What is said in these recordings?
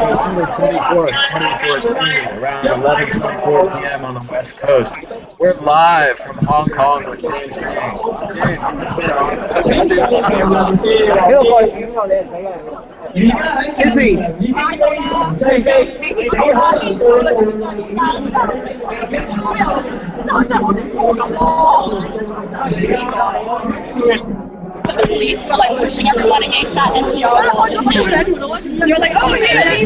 November 24th, 2014, around 11:24 p.m. on the West Coast. We're live from Hong Kong with James Mong. Is he? But the police were like pushing everyone against that NTR. You're like, oh yeah,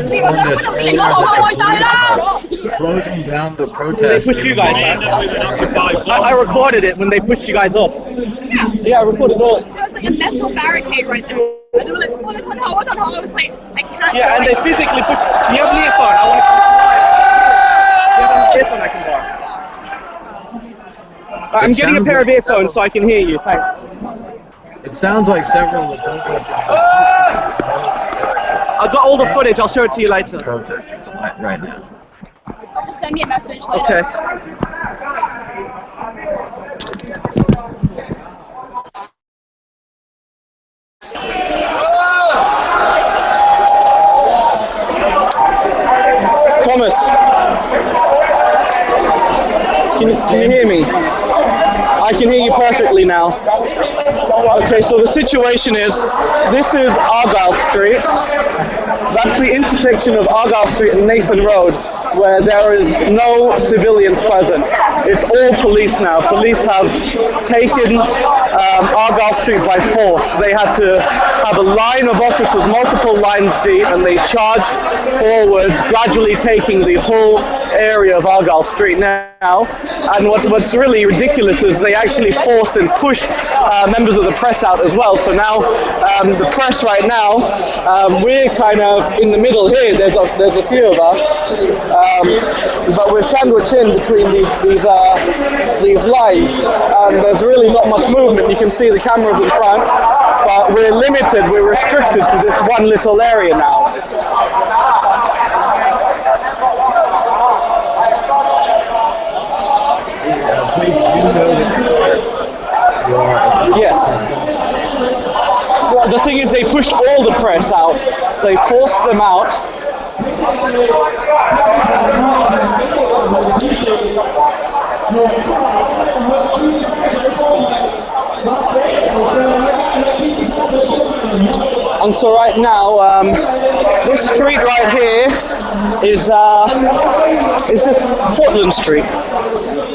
Closing down the protest. They pushed you guys off. I recorded it when they pushed you guys off. Yeah, I recorded all. There was like a metal barricade right there. And they were like, oh, I was like, I can't. Yeah, and they physically pushed. Do you have an earphone? I want to. Do you have an earphone I can buy? I'm getting a pair of earphones so I can hear you. Thanks. It sounds like several of the protesters. I got all the footage. I'll show it to you later. Protesters right now. Just send me a message later. Okay. Thomas, can you hear me? I can hear you perfectly now. Okay, so the situation is, this is Argyle Street. That's the intersection of Argyle Street and Nathan Road, where there is no civilians present. It's all police now. Police have taken Argyle Street by force. They had to have a line of officers, multiple lines deep, and they charged forwards, gradually taking the whole area of Argyle Street now. And what's really ridiculous is they actually forced and pushed members of the press out as well. So now the press right now, we're kind of in the middle here. There's a few of us, but we're sandwiched in between these lines, and there's really not much movement. You can see the cameras in front, but we're limited, we're restricted to this one little area now. Yes. Well, the thing is, they pushed all the press out. They forced them out. And so right now, this street right here is this Portland Street?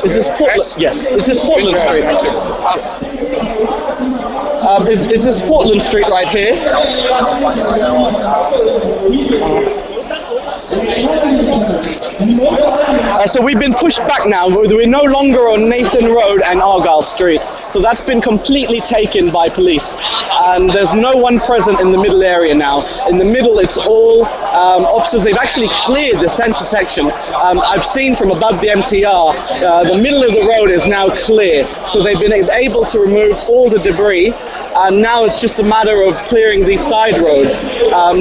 Is this Portland? Yes. Is this Portland Street? Is this Portland Street right here? So we've been pushed back now. We're no longer on Nathan Road and Argyle Street. So that's been completely taken by police. And there's no one present in the middle area now. In the middle, it's all officers. They've actually cleared the centre section. I've seen from above the MTR, the middle of the road is now clear. So they've been able to remove all the debris. And now it's just a matter of clearing these side roads.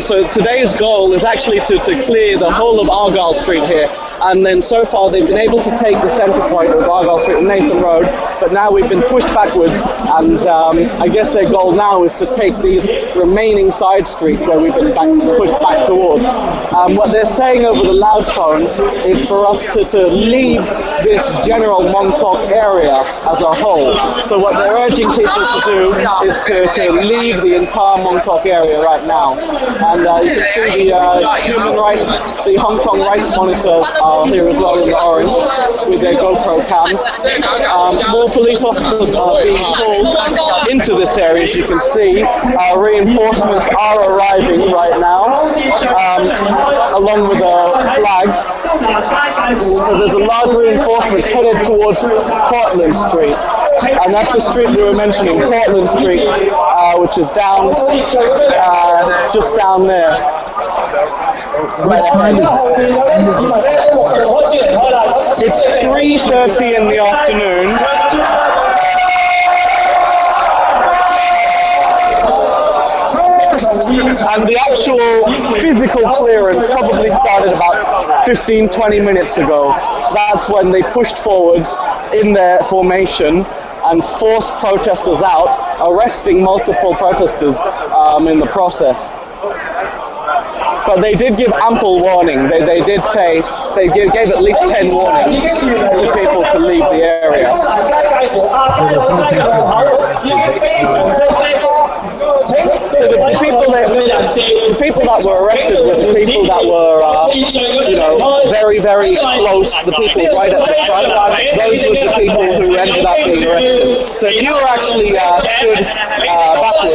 So today's goal is actually to clear the whole of Argyle Street here. And then so far they've been able to take the centre point of Argyle Street and Nathan Road, but now we've been pushed backwards, and I guess their goal now is to take these remaining side streets where we've been pushed back towards. What they're saying over the loudsphone is for us to leave this general Mong area as a whole. So what they're urging people to do is to leave the entire Mong area right now. And you can see the human rights, the Hong Kong rights monitors are here as well in the orange with their GoPro cams. More police officers are being called into this area, as you can see. Reinforcements are arriving right now, along with a flag. So there's a large reinforcement headed towards Portland Street. And that's the street we were mentioning, Portland Street, which is down, just down there. It's 3:30 in the afternoon. And the actual physical clearance probably started about 15-20 minutes ago. That's when they pushed forwards in their formation and forced protesters out, arresting multiple protesters in the process. But they did give ample warning. They did say, gave at least 10 warnings to people to leave the area. So the people that were arrested were the people that were, very, very close, the people right at the front. Those were the people who ended up being arrested. So if you were actually stood backwards,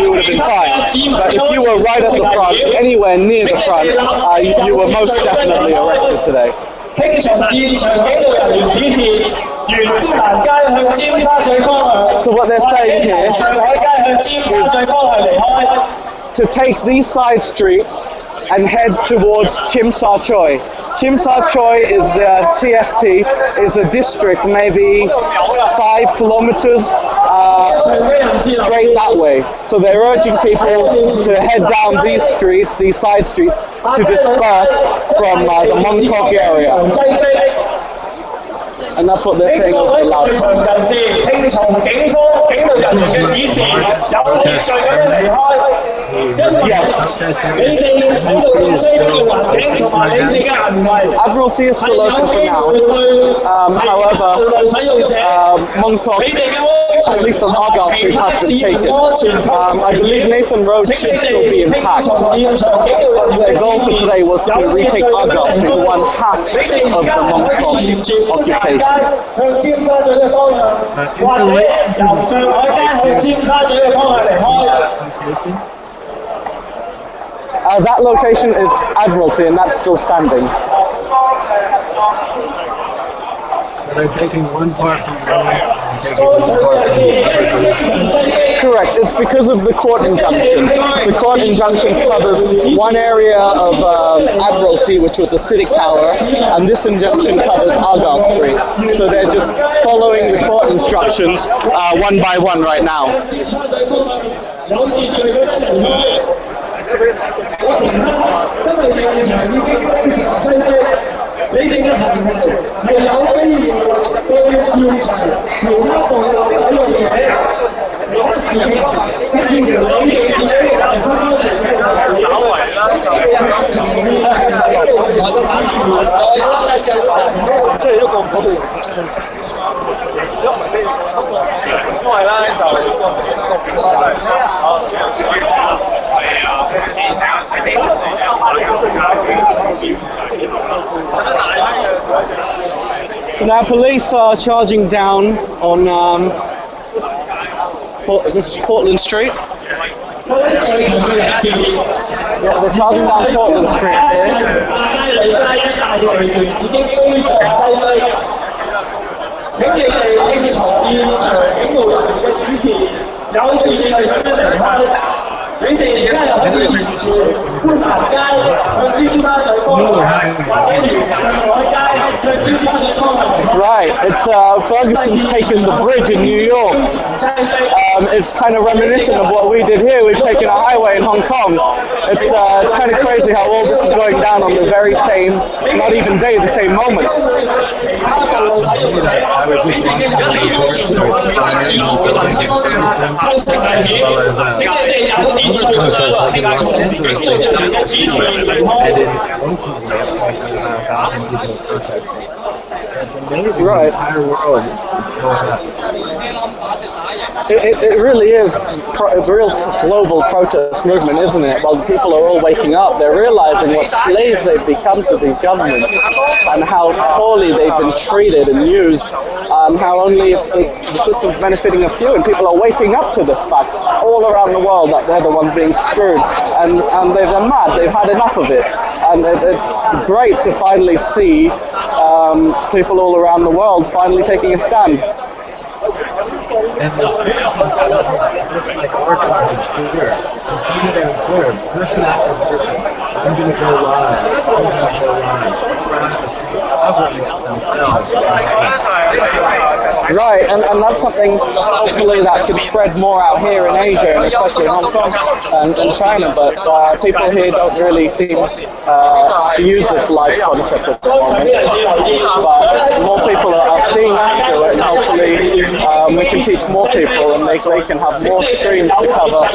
you would have been fine. But if you were right at the front, anywhere near the front, you were most definitely arrested today. So what they're saying here is to take these side streets and head towards Chim Sa Choi. Chim Sa Choi is TST is a district maybe 5 kilometers straight that way. So they're urging people to head down these streets, these side streets, to disperse from the Mong area. And that's what they're saying over the loudspeaker. Yes. Admiralty is still open for now. However, Mong, at least on Argyle Street, has been taken. I believe Nathan Road should still be intact. The goal for today was to retake Argyle Street, one half of the Mong occupation. That location is Admiralty, and that's still standing. They're taking one part from the other and taking one part from the other. Correct. It's because of the court injunctions. The court injunctions covers one area of Admiralty, which was the Civic Tower, and this injunction covers Argyle Street. So they're just following the court instructions one by one right now. So now police are charging down on this is Portland Street. Yeah, they're charging down Portland Street Right, it's Ferguson's taken the bridge in New York. It's kind of reminiscent of what we did here. We've taken a highway in Hong Kong. It's kind of crazy how all this is going down on the very same, not even day, the same moment. I was just watching the reports with fires and buildings in Houston, as well as other protests like in Los Angeles, and in Oakland, they have something like 1,000 people protesting. It's amazing. Right. The entire world is showing up. It really is a real global protest movement, isn't it? Well, people are all waking up. They're realizing what slaves they've become to these governments and how poorly they've been treated and used, how only the system's benefiting a few, and people are waking up to this fact all around the world that they're the ones being screwed, and they're mad. They've had enough of it, and it's great to finally see people all around the world finally taking a stand. And the like our coverage here, it's clear, person after person. I'm going to go live. Right, and that's something hopefully that could spread more out here in Asia, and especially in Hong Kong and China, but people here don't really seem to use this live concept at the moment. But more people are seeing us do it, and hopefully we can teach more people, and they can have more streams to cover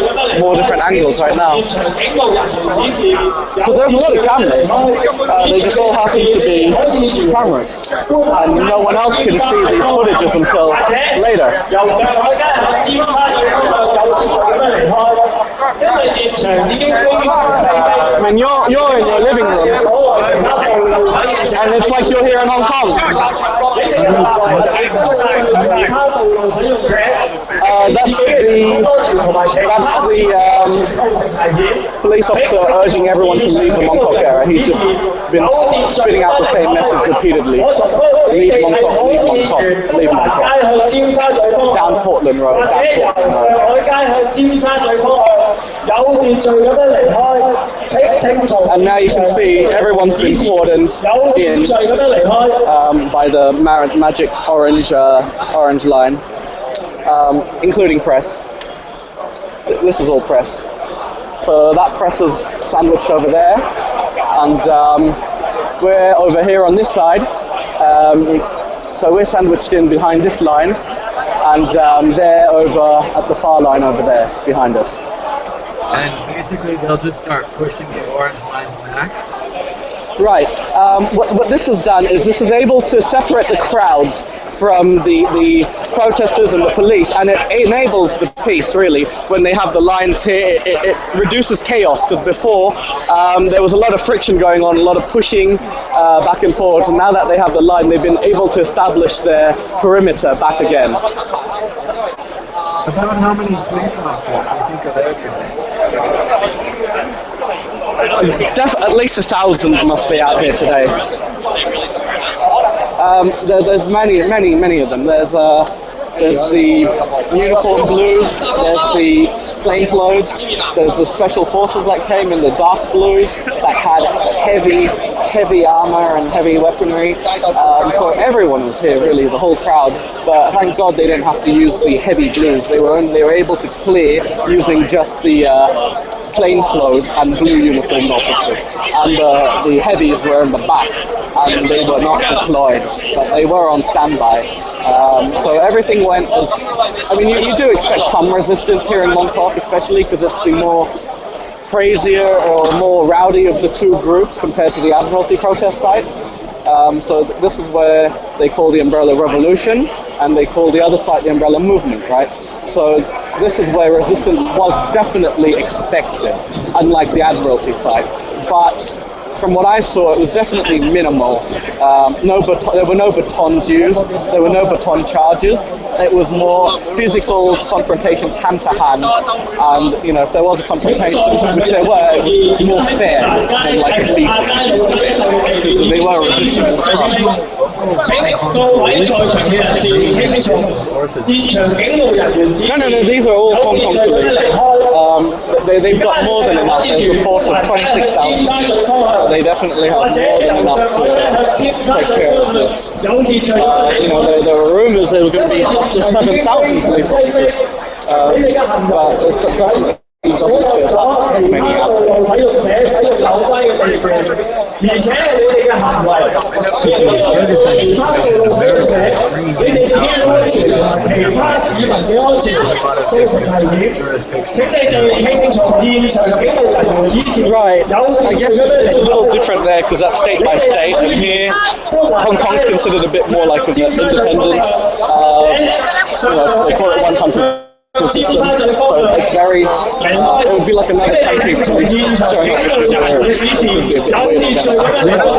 more different angles right now. Because there's a lot of cameras, they just all happen to be cameras, and no one else can see these footages until later. I mean, you're in your living room, and it's like you're here in Hong Kong. That's the police officer urging everyone to leave the Mongkok area. He's just been spitting out the same message repeatedly. Leave Mongkok, leave Mongkok, leave Mongkok. Down Portland Road, down Portland Road. And now you can see everyone's been cordoned in by the magic orange line, including press. This is all press. So that press is sandwiched over there, and we're over here on this side. So we're sandwiched in behind this line, and they're over at the far line over there behind us. And basically they'll just start pushing the orange lines back. Right. What this has done is this is able to separate the crowds from the protesters and the police, and it enables the peace, really, when they have the lines here. It reduces chaos, because before there was a lot of friction going on, a lot of pushing back and forth, and now that they have the line, they've been able to establish their perimeter back again. About how many police officers do you think are there today? At least 1,000 must be out here today. There's many of them. There's the uniform blues, there's the plainclothes, there's the special forces that came in the dark blues that had heavy armor and heavy weaponry. So everyone was here, really, the whole crowd. But thank God they didn't have to use the heavy blues. They were able to clear using just the plainclothes and blue uniformed officers, and the heavies were in the back, and they were not deployed, but they were on standby. So everything went as, I mean, you do expect some resistance here in Mongkok, especially because it's the more crazier or more rowdy of the two groups compared to the Admiralty protest site. So this is where they call the Umbrella Revolution, and they call the other side the Umbrella Movement, right? So this is where resistance was definitely expected, unlike the Admiralty side. But from what I saw, it was definitely minimal. There were no batons used, there were no baton charges. It was more physical confrontations, hand to hand, and if there was a confrontation, which there were, it was more fair than like a beating, because they were resisting the front. No, these are all Hong Kong police. They've got more than enough. There's a force of 26,000. They definitely have more than enough to take care of this. There were rumours there were going to be up to 7,000 police officers, but it definitely doesn't feel that many out Right, I guess it's a little different there because that's state by state, and here Hong Kong's considered a bit more like an independence. They call it one country system, so it's very, it would be like another country police showing up with their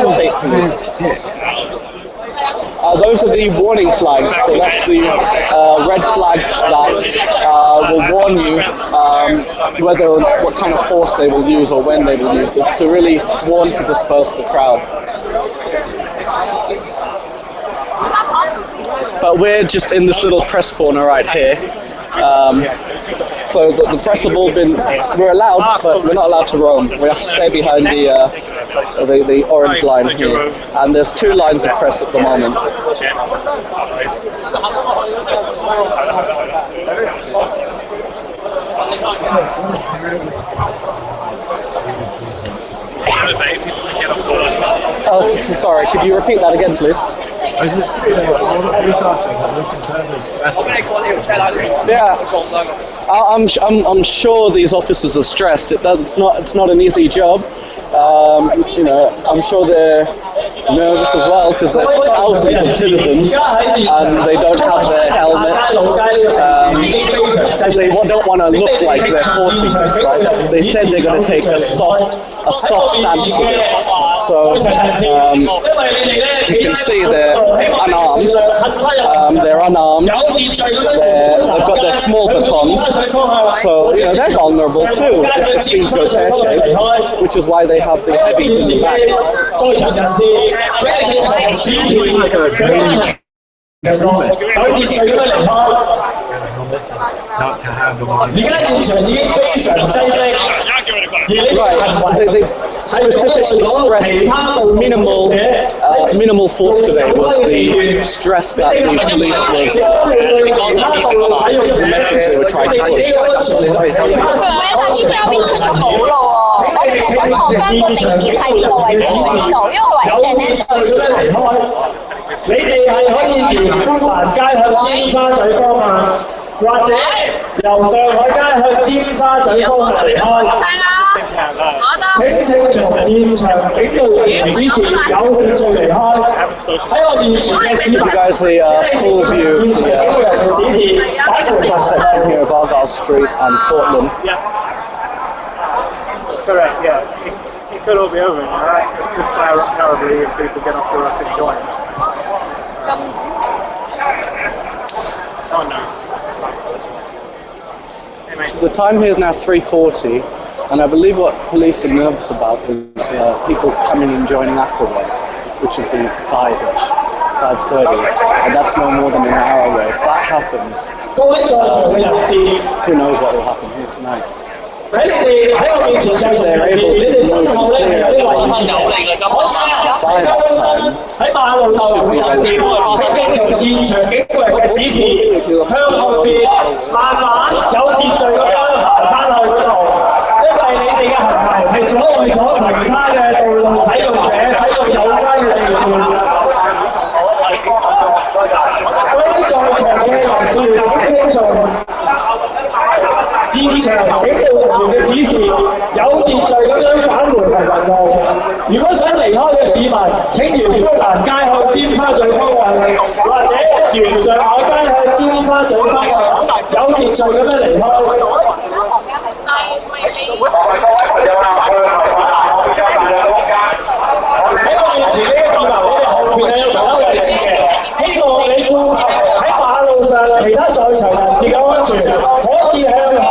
state police. Those are the warning flags, so that's the red flag that will warn you what kind of force they will use or when they will use. It's to really warn to disperse the crowd. But we're just in this little press corner right here, So the press have all been, we're allowed, but we're not allowed to roam. We have to stay behind the orange line here. And there's 2 lines of press at the moment. Oh, sorry, could you repeat that again, please? Yeah, I'm sure these officers are stressed. It's not an easy job. You know, I'm sure they're nervous as well because there's thousands of citizens and they don't have their helmets because they don't want to look like they're forcing this, right? They said they're going to take a soft stance to this. So you can see they're unarmed. They've got their small batons. So you know they're vulnerable too if things go pear-shaped, which is why they have the heavies in the back. Not to have them on. Right, they specifically stressed minimal force today was the stress that the police was the message they were trying to push. 你哋係可以沿觀瀾街向尖沙咀方向，或者由上海街向尖沙咀方向離開。請聽從現場警告員指示，有興趣離開。喺我面前嘅市民，請聽從現場警告人指示，返回現場。 Section here of Argyle Street and Portland. Correct, yeah. It could all be over, right? It could flare up terribly if people get off the rock and join. Oh no. Hey, mate. The time here is now 3:40, and I believe what police are nervous about is people coming and joining afterward, which would be 5-ish, 5:30, and that's no more than an hour away. If that happens, who knows what will happen here tonight. 喺你哋喺我面前上場人士，你哋身後咧係有啲位置嘅，可以喺馬路上嘅人士，請聽從現場警告人嘅指示，向後邊慢慢有秩序咁樣行翻去嗰度，因為你哋嘅行為係阻礙咗其他嘅道路使用者使用有關嘅地段。各位在場嘅人士，請聽從現場警告人員嘅指示，有秩序咁樣返回行人路。如果想離開嘅市民，請沿觀瀾街向尖沙咀方向，或者沿上海街向尖沙咀方向，有秩序咁樣離開。喺我面前呢個市民，你哋後邊係有其他位置嘅，希望你顧及喺馬路上其他在場人士嘅安全，可以向後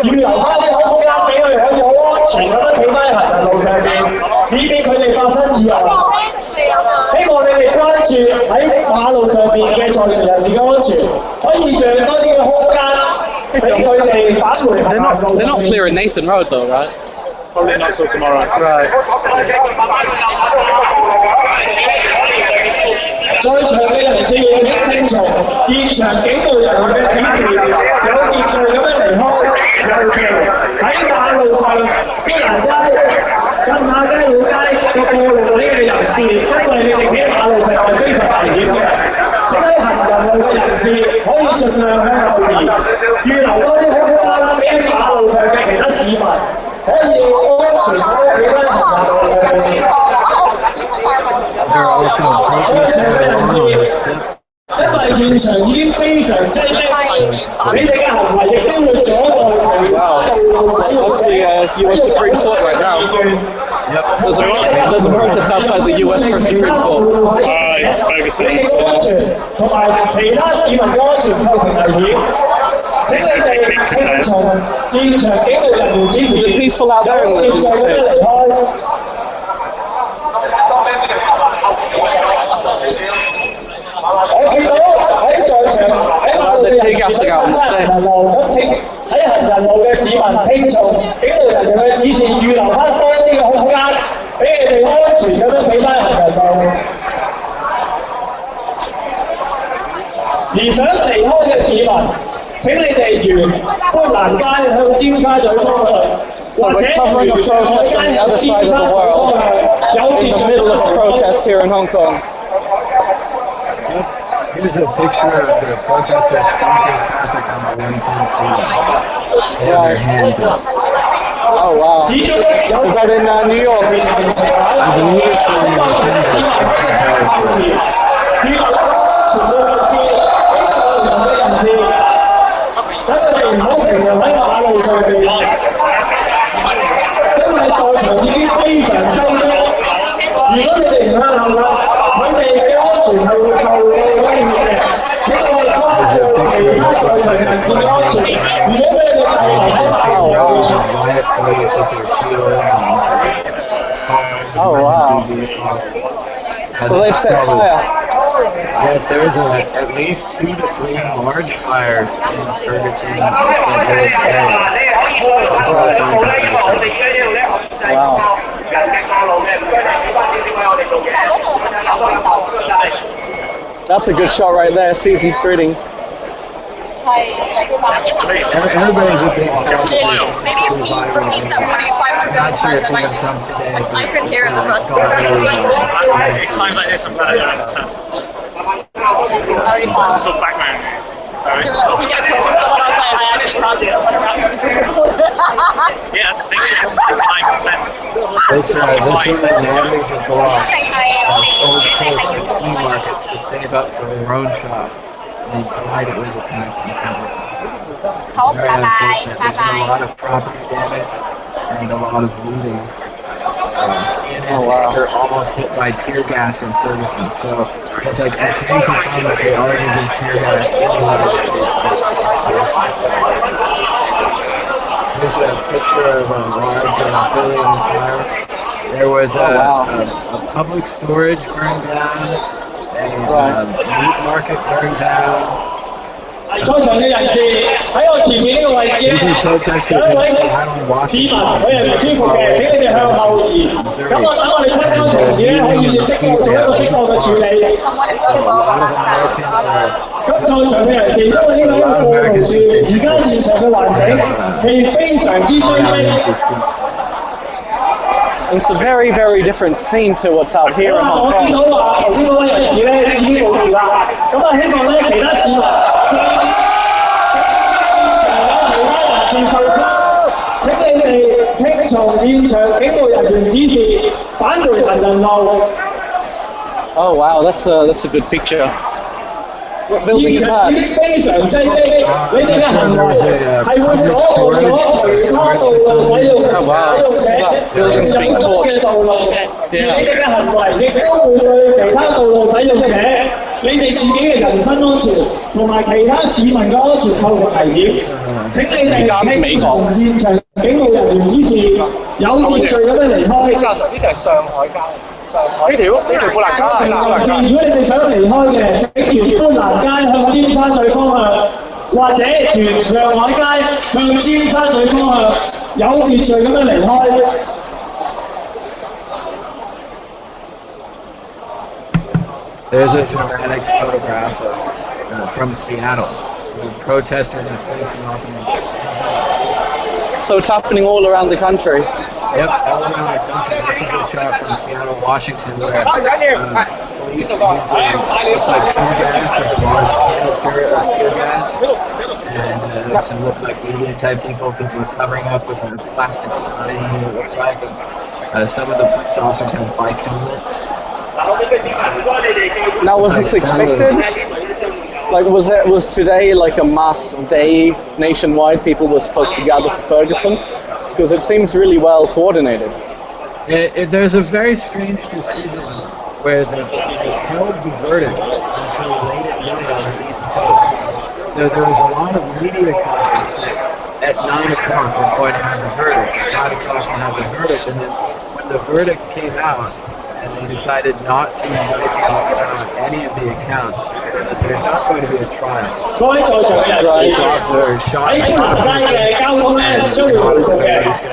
預留翻啲空間俾佢哋可以好安全咁樣企翻喺行人路上邊，以免佢哋發生意外。希望你哋關注喺馬路上邊嘅在場人士嘅安全，可以讓多啲嘅空間俾佢哋返回行人路。They're not clearing Nathan Road though, right? Probably not till tomorrow. Right. 在場嘅人士請聽從現場警告人員嘅指示，有秩序咁樣離開。尤其喺馬路上、瀾街、近亞街、老街個過路呢嘅人士，因為你哋企喺馬路上係非常危險嘅。請喺行人路嘅人士可以盡量向後移，預留多啲空間俾喺馬路上嘅其他市民。可以安全咁樣企喺行人路上面。They're also approaching this step. 因為現場已經非常擠迫，你哋嘅行為亦都會阻礙其他道路使用者。 That's the US Supreme Court right now. Yep. There's a protest outside the US Supreme Court. It's Ferguson. 你哋嘅安全同埋其他市民嘅安全構成危險。請你哋聽從現場警告人員指示， Is it peaceful out there? 有秩序咁樣離開。我見到喺喺在場喺馬路嘅人士喺行人路咁請喺行人路嘅市民聽從警務人員嘅指示，預留翻多啲嘅空間俾你哋安全咁樣俾翻行人路。而想離開嘅市民，請你哋沿砵蘭街向尖沙咀方向，或者沿上海街向尖沙咀方向，有秩序嘅離開。 Here in Hong Kong. Here's a picture of the protesters stopping traffic on the 110 freeway. They have their hands up. Oh wow. Is 始終有 that in New York? I believe it's in the Paris. 全部人士，喺在場嘅人士，等佢哋唔好停留喺馬路上邊，因為在場已經非常擠迫。如果你哋唔向後啦，佢哋嘅安全係會受到威脅嘅。請你哋關顧其他在場人士嘅安全。如果俾你哋帶嚟喺馬路上邊， Oh wow. So they've set fire. Yes, there was at least 2 to 3 large fires in Ferguson and St. Louis area. Wow. That's a good shot right there. Season's greetings. Everybody's a big Maybe if we repeat that 4,500 times, I could hear the rest of It sounds like this, I'm trying to understand. This is some background news. Sorry. We get a picture of someone else, I actually crossed someone around. Yeah, that's the thing, it's 9%. This one is normally to go off sold close to flea markets to save up for their own shop. And tonight it was attacked in Ferguson. Very unfortunate. There's been a lot of property damage and a lot of looting. CNN were almost hit by tear gas in Ferguson. So it's like I can confirm that they are using tear gas in the United States. Here's a picture of a large building on fire. There was a public storage burned down. And meat market burned down. 在場嘅人士喺我前面呢個位置咧，有一位市民佢係唔舒服嘅，請你哋向後移。咁我等我哋分裝同事咧可以做一個適當嘅處理。咁在場嘅人士，因為呢個係一個過路處，而家現場嘅環境係非常之擠迫。 It's a very, very different scene to what's out here in Hong 我見 Kong. 到話頭先嗰位人士咧已經冇事啦，咁啊希望咧其他市民現場有其他人士受傷，請你哋聽從現場警務人員指示，返回行人路。 Oh wow, that's a good picture. What building is 現 that? 場已經非常擠迫，你哋嘅行為係會阻礙咗其他道路使用者進入嘅道路，而你哋嘅行為亦都會對其他道路使用者、你哋自己嘅人身安全同埋其他市民嘅安全構成危險。請你哋聽從現場警務人員指示，有秩序咁樣離開。呢條係上海街。 呢條砵蘭街如果你哋想離開嘅，請沿砵蘭街向尖沙咀方向，或者沿上海街向尖沙咀方向，有秩序咁樣離開。There's a dramatic photograph from Seattle. The protesters are facing off in the So it's happening all around the country. Yep, all around the country. This is a shot from Seattle, Washington, where police using looks like tear gas, like a large canister of tear gas, and some looks like media type people are covering up with a plastic sign. It looks like some of the police officers have bike helmets. Now, was this expected? Like, was today like a mass day nationwide? People were supposed to gather for Ferguson, because it seems really well coordinated. There's a very strange decision where they held the verdict until late at night on the East Coast. So there was a lot of media coverage that at 9 o'clock we're going to have the verdict. At 5 o'clock we'll have the verdict, and then when the verdict came out, and they decided not to indict him on any of the accounts. There's not going to be a trial. 各位在場嘅人 This officer is shot 喺條街嘅交通咧將會回復嘅。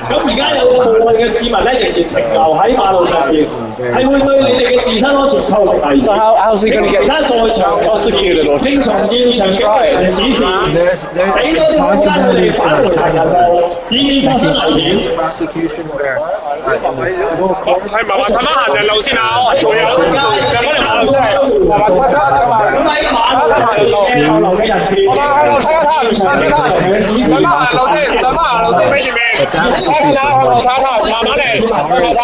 咁而家有部分嘅市民咧仍然停留喺馬路上邊，係會對你哋嘅自身安全構成危險。So how's he going to 而家 get 在場 prosecuted or 聽從現場嘅人指示，俾多啲空間佢哋返回行人路，以免發生危險。 prosecution where in the civil court, 係咪話睇翻行人路先啊？我做嘢，咁喺馬路上嘅人士，現場嘅指示。上翻行路先，俾前面。睇下，慢慢嚟，聽我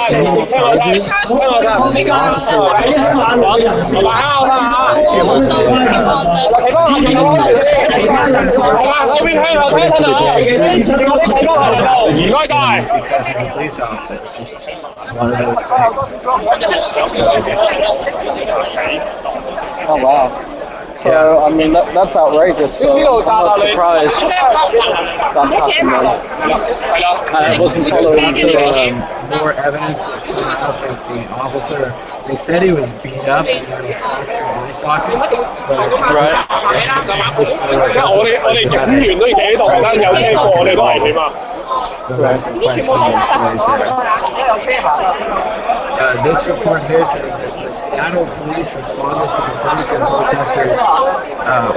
睇，聽我睇。喺馬路嘅人士，Also, people on the 後邊聽我睇睇唔該晒。 because he's a police officer. It's just one of those things. Oh wow. So I mean that's outrageous. So I'm not surprised that's happened then. I wasn't following Also, it. more evidence was coming up that the officer, they said he was beat up and he had a fractured eye socket. But Right. 我哋警員都已經喺度，突然間有車過，我哋都危險啊！ So there's a question this report here says that the Seattle police responded to the Ferguson protesters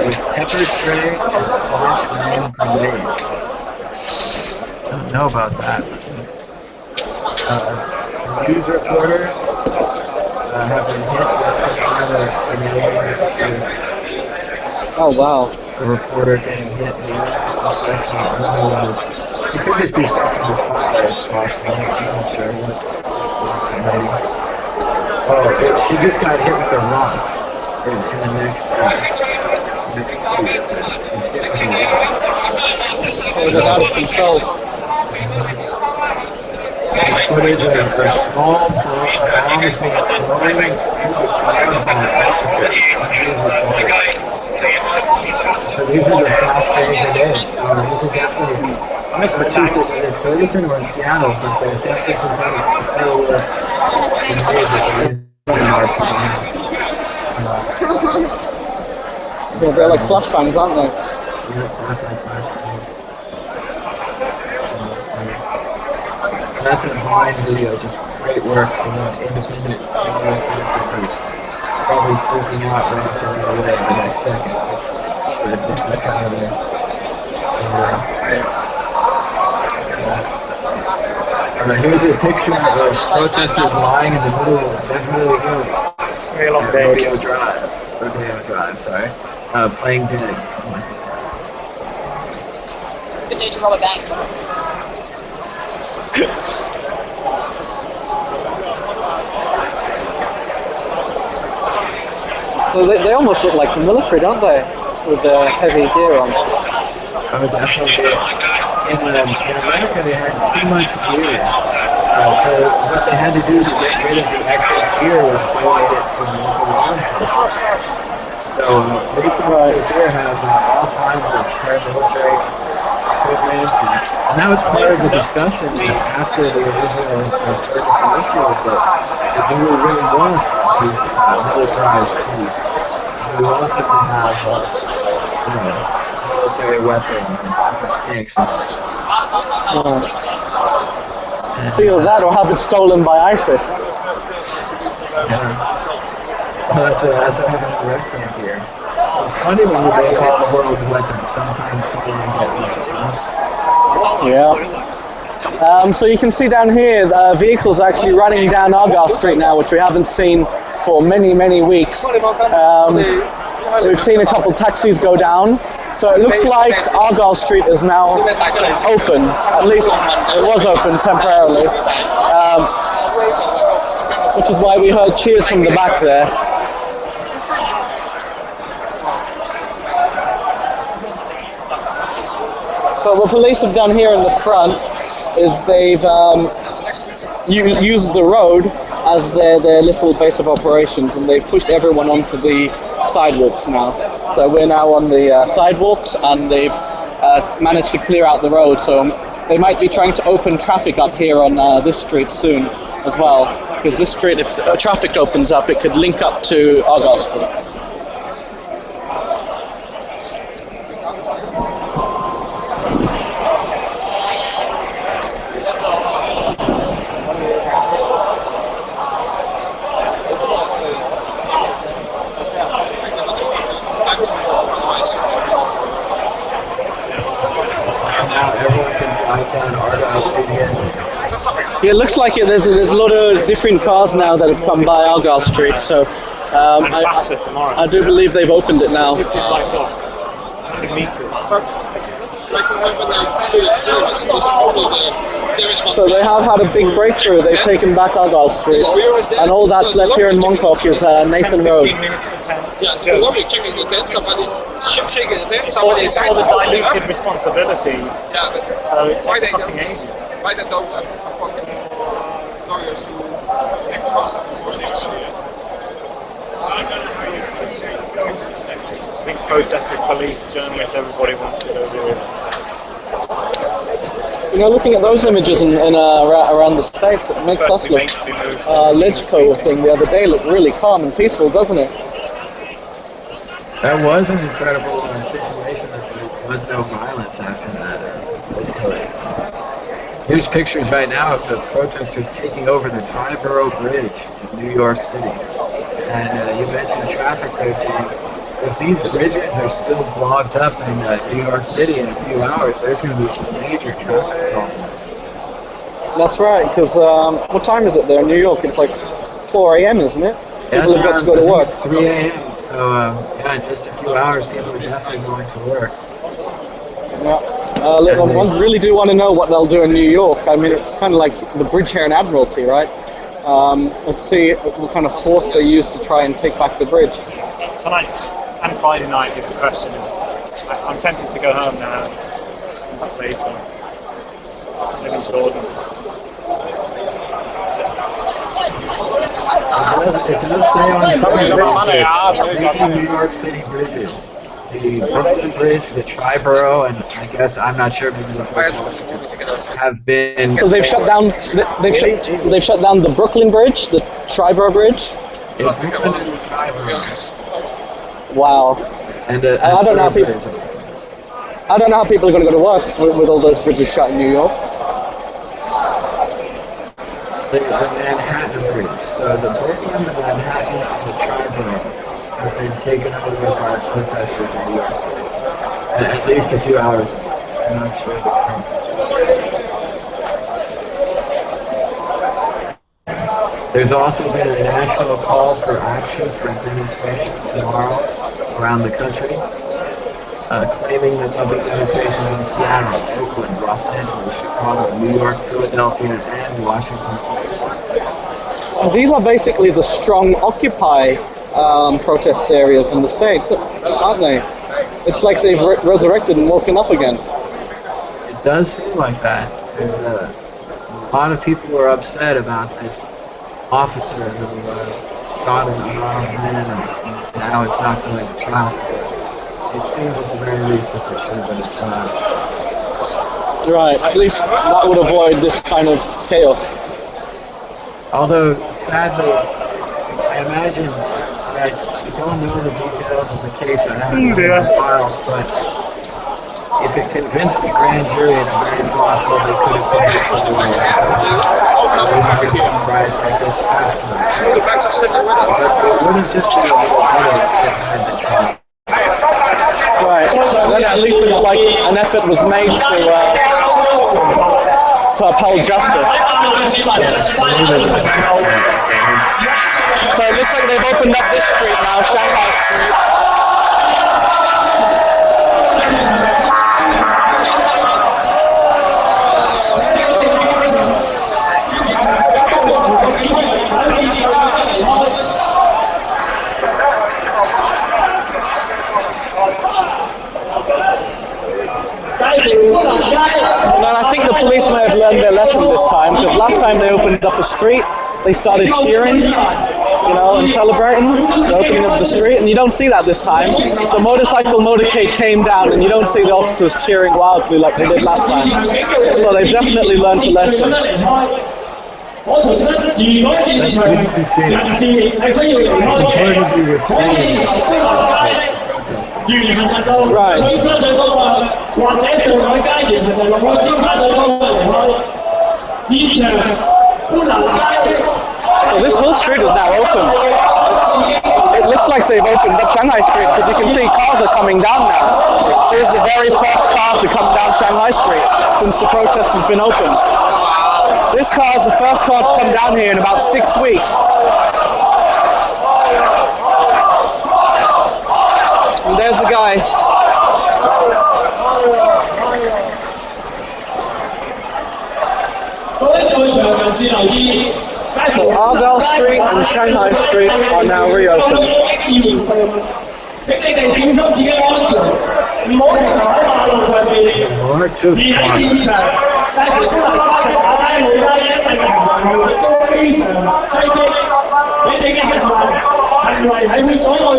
with pepper spray and marshmallow grenades. I don't know about that. News reporters have been hit with another grenade. Oh wow. The reporter getting hit here. That's not really it could just be stuff from the fire as possible. I'm not sure what's maybe. Oh, she just got hit with a rock in the next tweet. It says she's hit with a rock. Oh, they're out of control. There's footage of a small bombs being thrown by officers. So these are the fast grenades. So these are definitely. I'm not sure if this is in Ferguson or in Seattle, but there's definitely some kind of firework grenades Yeah, they're like flashbangs, aren't they? Yeah, definitely flashbangs. That's a Vine video, just great work from an independent citizen who's probably freaking out right after right away the next second. Just look out of there. Here's a picture of protesters lying in the middle of Beverly Hills. Rodeo Drive, sorry. Playing dead. good day to rob a bank. So they almost look like the military, don't they? With the heavy gear on. Oh, definitely. In America, they had too much gear. So what they had to do to get rid of the excess gear was donate it to local law enforcement. So police officers here have all kinds of paramilitary equipment, and that was part of the discussion after the original Ferguson issue was that do we really want these militarized police? Do we want them to have military weapons and tanks and It's either that or have it stolen by ISIS. Well, that's a restaurant here. So it's funny when you break all the world's weapons, sometimes someone get loose, huh? Yeah. So you can see down here, vehicles actually running down Argyle Street now, which we haven't seen for many, many weeks. We've seen a couple taxis go down. So it looks like Argyle Street is now open. At least it was open temporarily. Which is why we heard cheers from the back there. So what police have done here in the front is they've used the road as their little base of operations, and they've pushed everyone onto the sidewalks now. So we're now on the sidewalks, and they've managed to clear out the road. So they might be trying to open traffic up here on this street soon as well. because this street, if traffic opens up, it could link up to Argyle Street. Yeah, it looks like there's a lot of different cars now that have come by Argyle Street, so I do believe they've opened it now. So they have had a big breakthrough. They've taken back Argyle Street, and all that's left here in Mongkok is Nathan Road. It's all the diluted responsibility. So it takes fucking ages. Lawyers to act fast, of course, I think protesters, police, journalists, everybody wants to go do it. You know, looking at those images around the States, it makes us look, Legco thing the other day look really calm and peaceful, doesn't it? That was an incredible situation. There was no violence after that. Here's pictures right now of the protesters taking over the Triborough Bridge in New York City. And you mentioned traffic there, Jane. If these bridges are still blocked up in New York City in a few hours, there's going to be some major traffic problems. That's right, because what time is it there in New York? It's like 4 a.m., isn't it? People have got to go to work. 3 a.m. So, yeah, in just a few hours, people are definitely going to work. Yeah. I really do want to know what they'll do in New York. I mean, it's kind of like the bridge here in Admiralty, right? Let's see what kind of force they use to try and take back the bridge. Tonight and Friday night is the question. I'm tempted to go home now and come back later. I live in Jordan. It does say on some of the New York City bridges. The Brooklyn Bridge, the Triborough, and I guess I'm not sure maybe have been. So they've shut down. They've shut down the Brooklyn Bridge, the Triborough Bridge. Yeah, Brooklyn and the Triborough. Wow. And I don't know how people. I don't know how people are going to go to work with all those bridges shut in New York. The Manhattan Bridge. So the Brooklyn, the Manhattan, and the Triborough have been taken over by protesters in New York City. At least a few hours ago. I'm not sure the count. There's also been a national call for action for demonstrations tomorrow around the country, claiming that there'll be demonstrations in Seattle, Oakland, Los Angeles, Chicago, New York, Philadelphia, and Washington. These are basically the strong Occupy protest areas in the States, aren't they? It's like they've resurrected and woken up again. It does seem like that. There's a lot of people who are upset about this officer who shot an unarmed man, and now it's not going to trial. It seems at the very least that there should have been a trial. Right, at least that would avoid this kind of chaos. Although, sadly, I imagine that we don't know the details of the case. I haven't read the files, but if it convinced the grand jury, it's very possible they could have put this away. There would have been some riots like this afterwards. But it wouldn't just be a little better if they had the trial. Right, then at least it's like an effort was made to uphold justice. So it looks like they've opened up this street now, Shanghai Street. And I think the police may have learned their lesson this time, because last time they opened up a street, they started cheering, and celebrating the opening of the street, and you don't see that this time. The motorcycle motorcade came down, and you don't see the officers cheering wildly like they did last time. So they've definitely learned a lesson. 我重申，如果現場人士係需要離開嘅，可以由高樓街沿行人道去尖沙咀方向，或者上海街沿行人道去尖沙咀方向離開。現場觀塘街。So this whole street is now open. It looks like they've opened up Shanghai Street because you can see cars are coming down now. Here's the very first car to come down Shanghai Street since the protest has been open. This car is the first car to come down here in about 6 weeks. And there's the guy. So Argyle Street and Shanghai Street are now reopened.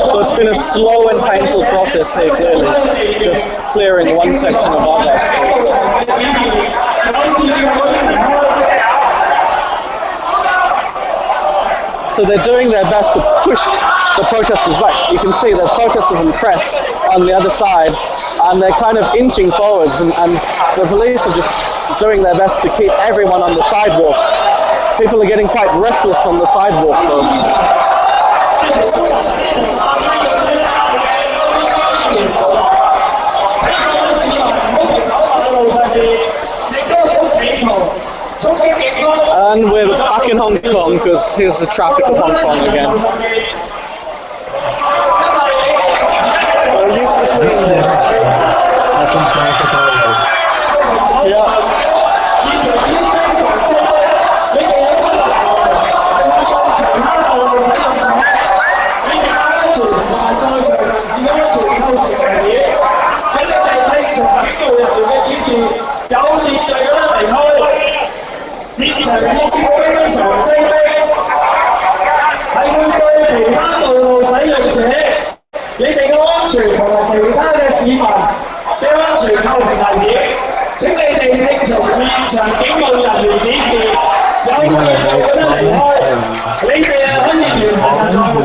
So it's been a slow and painful process here, clearly, just clearing one section of Argyle Street. So they're doing their best to push the protesters back. You can see there's protesters and press on the other side, and they're kind of inching forwards, and the police are just doing their best to keep everyone on the sidewalk. People are getting quite restless on the sidewalk, so. And we're back in Hong Kong because here's the traffic of Hong Kong again. So we're used to seeing this. Yeah.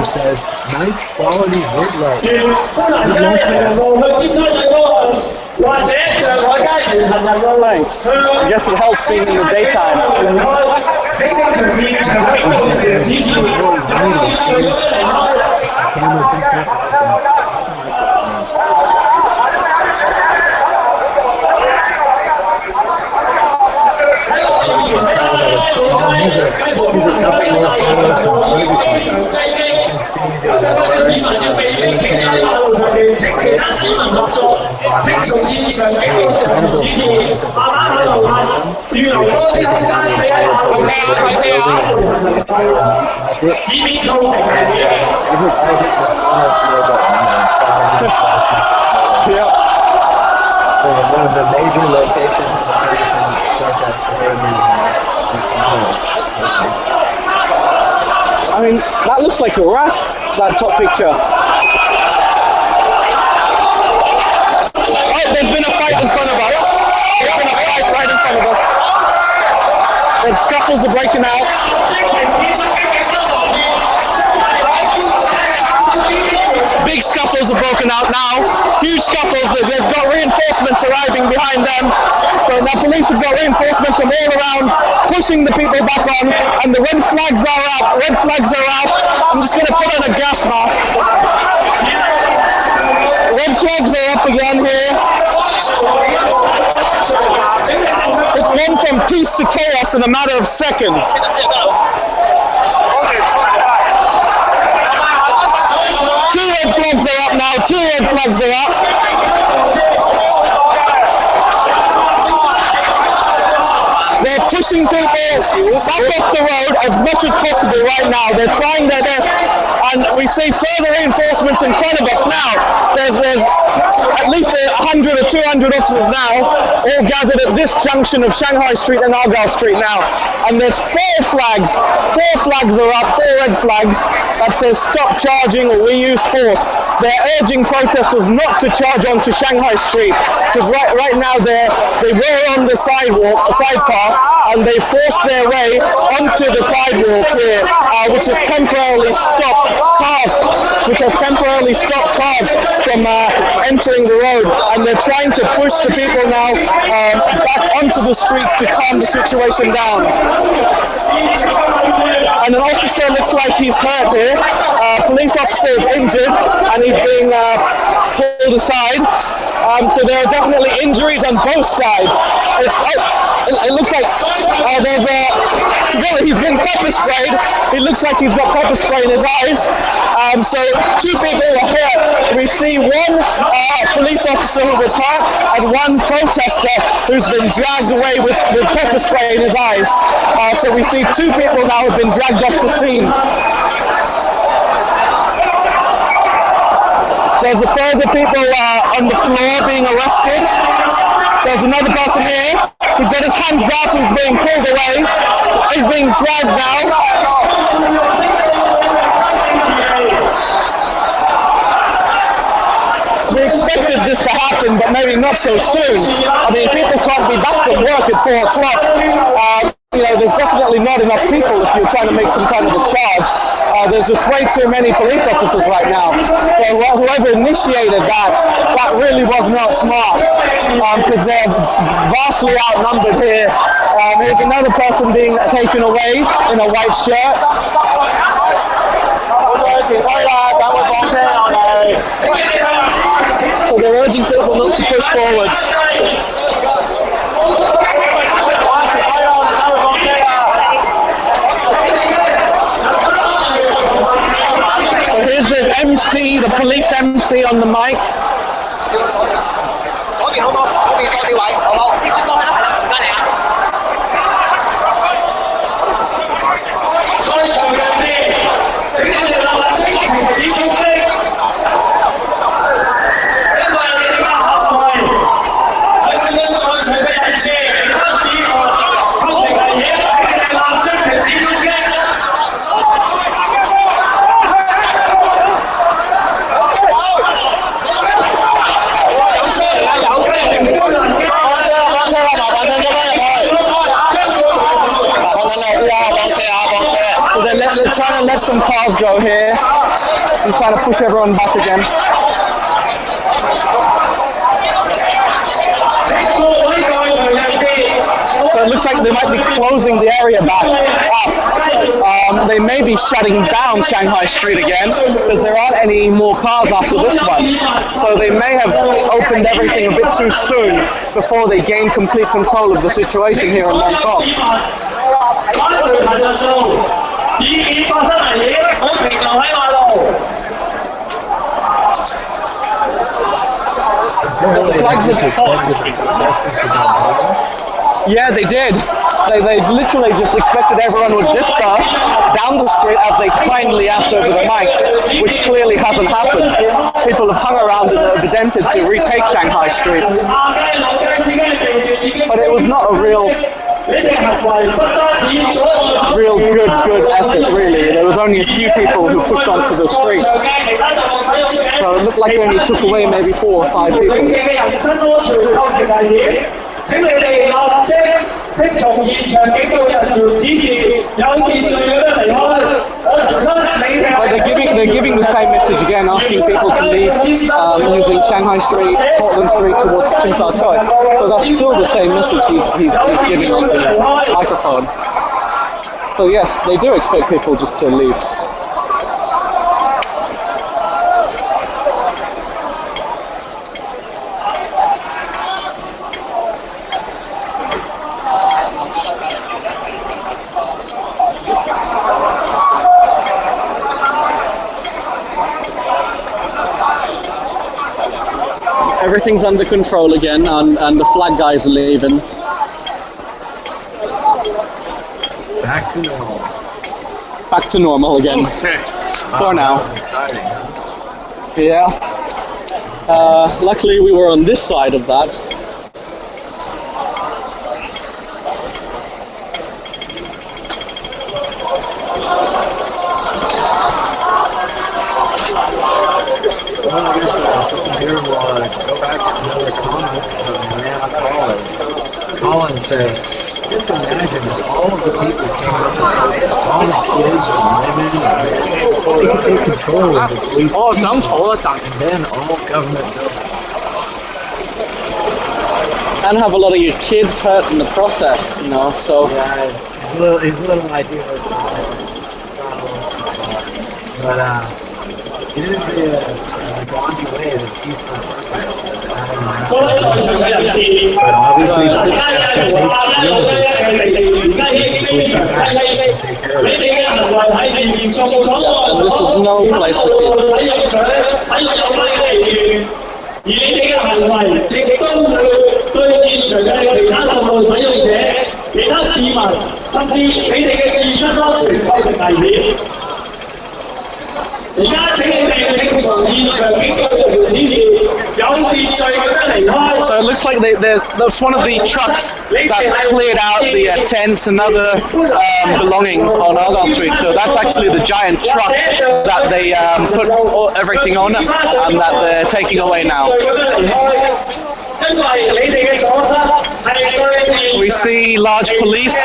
Says nice quality wood light. Thanks. I guess it helps being in the daytime. One of the major locations of the Ferguson protest. I mean, that looks like a wrap, that top picture. Oh, there's been a fight in front of us. There's been a fight right in front of us. The scuffles are breaking out. Big scuffles are broken out now. Huge scuffles. They've got reinforcements arriving behind them. So the police have got reinforcements from all around, pushing the people back on. And the red flags are up. Red flags are up. I'm just going to put on a gas mask. Red flags are up again here. It's gone from peace to chaos in a matter of seconds. Two red flags are up now. Two red flags are up. They're pushing people back off the road as much as possible right now. They're trying their best And we see further reinforcements in front of us now. There's at least 100 or 200 officers now, all gathered at this junction of Shanghai Street and Argyle Street now. And there's four flags are up, 4 red flags that says stop charging or we use force. They're urging protesters not to charge onto Shanghai Street, because right now they were on the side path, and they forced their way onto the sidewalk here, which has temporarily stopped cars from entering the road, and they're trying to push the people now back onto the streets to calm the situation down. And an officer looks like he's hurt here. Police officer is injured and he's being pulled aside. So there are definitely injuries on both sides. It looks like he's been pepper sprayed. It looks like he's got pepper spray in his eyes. So 2 people are hurt. We see one police officer who was hurt and one protester who's been dragged away with pepper spray in his eyes. So we see 2 people now have been dragged off the scene. There's a further people on the floor being arrested. There's another person here. He's got his hands up. He's being pulled away. He's being dragged now. We expected this to happen, but maybe not so soon. I mean, people can't be back at work at 4 o'clock. There's definitely not enough people if you're trying to make some kind of a charge. There's just way too many police officers right now. So whoever initiated that really was not smart, because they're vastly outnumbered here. Here's another person being taken away in a white shirt. So they're urging people not to push forwards. So here's the MC, the police MC on the mic. They're trying to let some cars go here and trying to push everyone back again. So it looks like they might be closing the area back up. They may be shutting down Shanghai Street again because there aren't any more cars after this one. So they may have opened everything a bit too soon before they gain complete control of the situation here in Mong Kok. The flags Yeah, they did. They literally just expected everyone would disperse down the street as they kindly asked over the mic, which clearly hasn't happened. People have hung around and have attempted to retake Shanghai Street. But it was not a real good effort, really. There was only a few people who pushed onto the street. So it looked like they only took away maybe 4 or 5 people. But they're giving the same message again, asking people to leave using Shanghai Street, Portland Street towards Tsim Sha Tsui. So that's still the same message he's giving on the microphone. So yes, they do expect people just to leave. Everything's under control again, and the flag guys are leaving. Back to normal. back to normal again. Okay. For now. That was exciting. Yeah. Luckily we were on this side of that. Well, I guess since I'm here, we'll go back to another comment from Nana Colin says, just imagine if all of the people came up to protest, all the kids and women, they could take control of the police and then all government buildings. And have a lot of your kids hurt in the process, you know, so... Yeah, his little idea was but it is the Gandhi way, the peaceful protest. But obviously, the techniques to deal with this, take care of it. And this is no place for kids. 而你哋嘅行為，亦都會對現場嘅其他道路使用者、其他市民，甚至你哋嘅自身安全構成危險。而家請你哋聽從現場警告人員指示，有秩序咁樣離開。So it looks like that's one of the trucks that's cleared out the tents and other belongings on Argyle Street. So that's actually the giant truck that they put everything on and that they're taking away now. We see large police,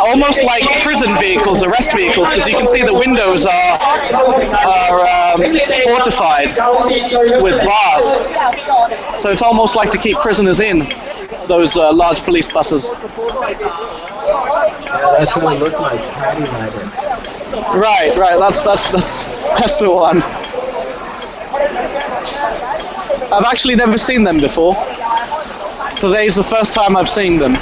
almost like prison vehicles, arrest vehicles, because you can see the windows are fortified with bars. So it's almost like to keep prisoners in, those large police buses. Yeah, that's what it looked like, paddy wagons. Right, that's the one. I've actually never seen them before. Today's the first time I've seen them.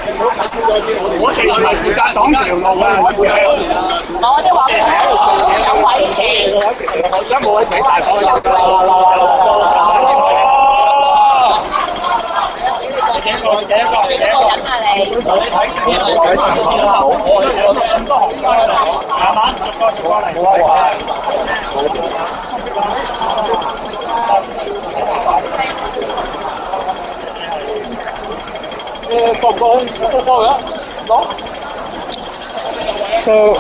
So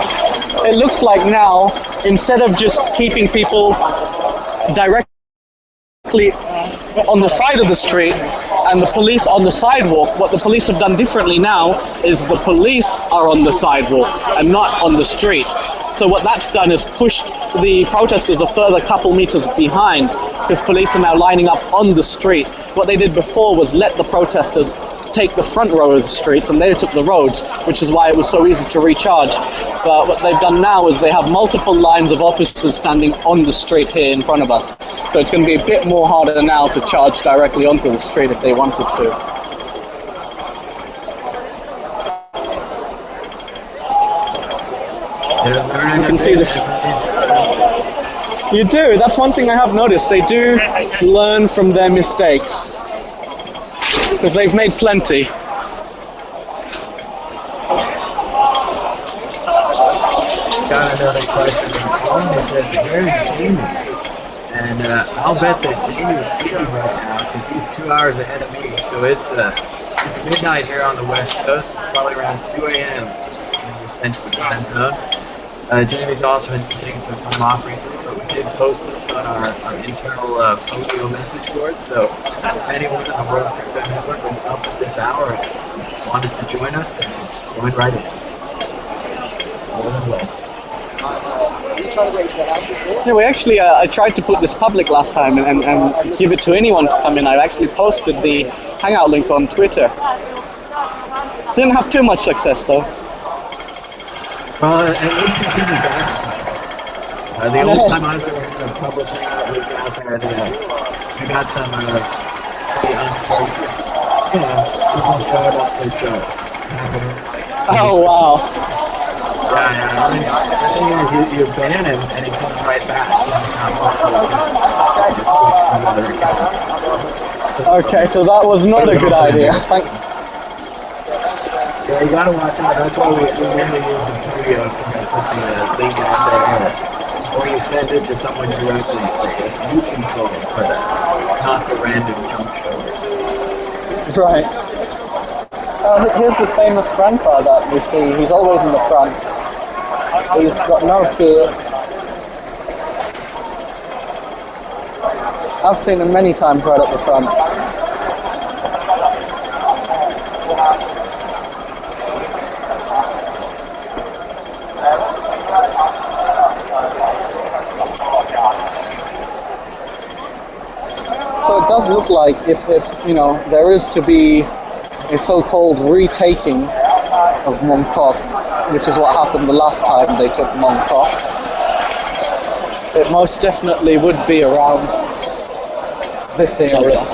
it looks like now, instead of just keeping people directly on the side of the street and the police on the sidewalk, what the police have done differently now is the police are on the sidewalk and not on the street. So what that's done is pushed the protesters a further couple meters behind, because police are now lining up on the street. What they did before was let the protesters take the front row of the streets and they took the roads, which is why it was so easy to recharge. But what they've done now is they have multiple lines of officers standing on the street here in front of us. So it's going to be a bit more harder now to charge directly onto the street if they wanted to. You can see this. You do. That's one thing I have noticed. They do learn from their mistakes, because they've made plenty. Got another question from Mong that says, "Where's Jamie?" And I'll bet that Jamie is sleeping right now because he's 2 hours ahead of me. So it's midnight here on the West Coast. It's probably around 2 a.m. in the Central Time Zone. Jamie's also been taking some time off recently, but we did post this on our internal Podio message board. So if anyone on the World Crypto Network was up at this hour and wanted to join us, then join right in. More than welcome. Yeah, we actually, I tried to put this public last time and give it to anyone to come in. I actually posted the Hangout link on Twitter. Didn't have too much success though. At least you did the backside. The only time I've ever had a public hangout link out there, we got some pretty unfortunate, people showed up to show. Oh wow. Yeah, I mean, you ban him and he comes right back. Just switch to another account. Okay, so that was not a good idea. Yeah, you gotta watch out. That's why we mainly use the studio to pushing the link out there. Or you send it to someone directly, so it's you control for that, not the random junk shows. Right. Here's the famous grandpa that we see. He's always in the front. He's got no fear. I've seen him many times right at the front. So it does look like if you know, there is to be a so-called retaking of Mong, which is what happened the last time they took Mong. It most definitely would be around this area.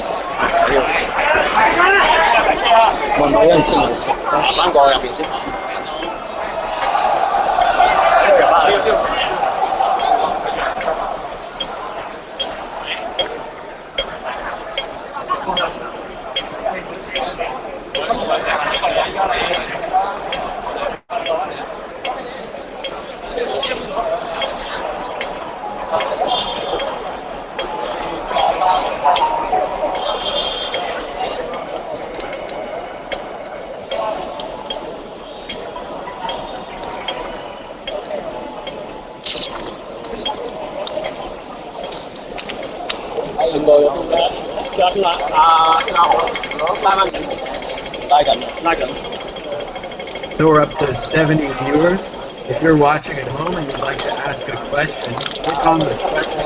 So we're up to 70 viewers. If you're watching at home and you'd like to ask a question, click on the question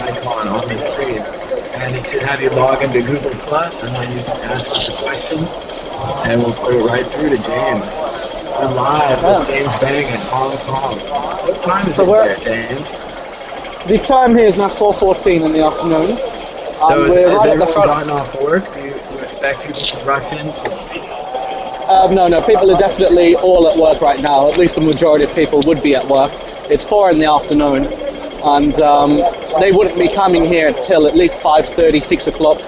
icon on the screen, and it should have you log into Google Plus, and then you can ask us a question, and we'll put it right through to James. We're live with James Bang in Hong Kong. What time is it there, James? The time here is now 4:14 in the afternoon. So we're right at the everyone front. gotten off work? Do you expect people to rush in? No, people are definitely all at work right now. At least the majority of people would be at work. It's 4 in the afternoon, and they wouldn't be coming here till at least 5:30, 6 o'clock.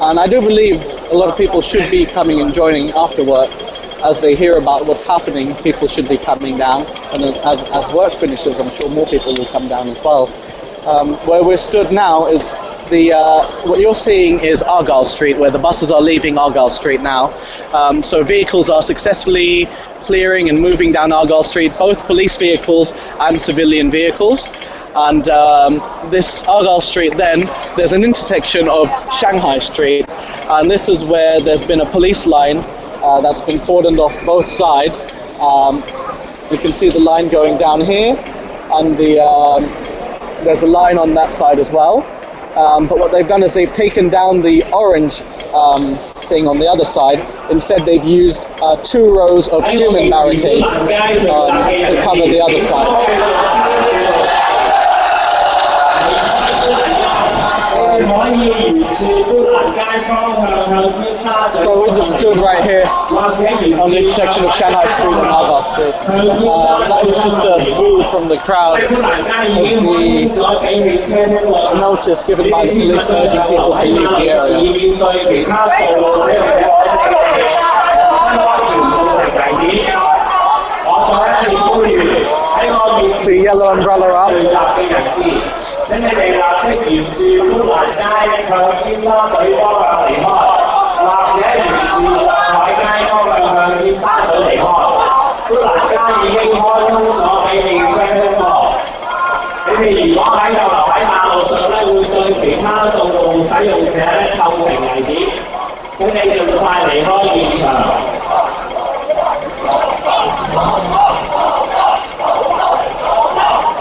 And I do believe a lot of people should be coming and joining after work. As they hear about what's happening, people should be coming down. And as work finishes, I'm sure more people will come down as well. Where we're stood now is what you're seeing is Argyle Street, where the buses are leaving Argyle Street now. So vehicles are successfully clearing and moving down Argyle Street, both police vehicles and civilian vehicles. And this Argyle Street, then there's an intersection of Shanghai Street, and this is where there's been a police line that's been cordoned off both sides. You can see the line going down here, and there's a line on that side as well. But what they've done is they've taken down the orange thing on the other side. Instead, they've used 2 rows of human barricades to cover the other side. So we just stood right here on the intersection of Shanghai Street and Argyle Street. That was just a move from the crowd of the notice given by the police urging people to leave the area. See yellow umbrella up.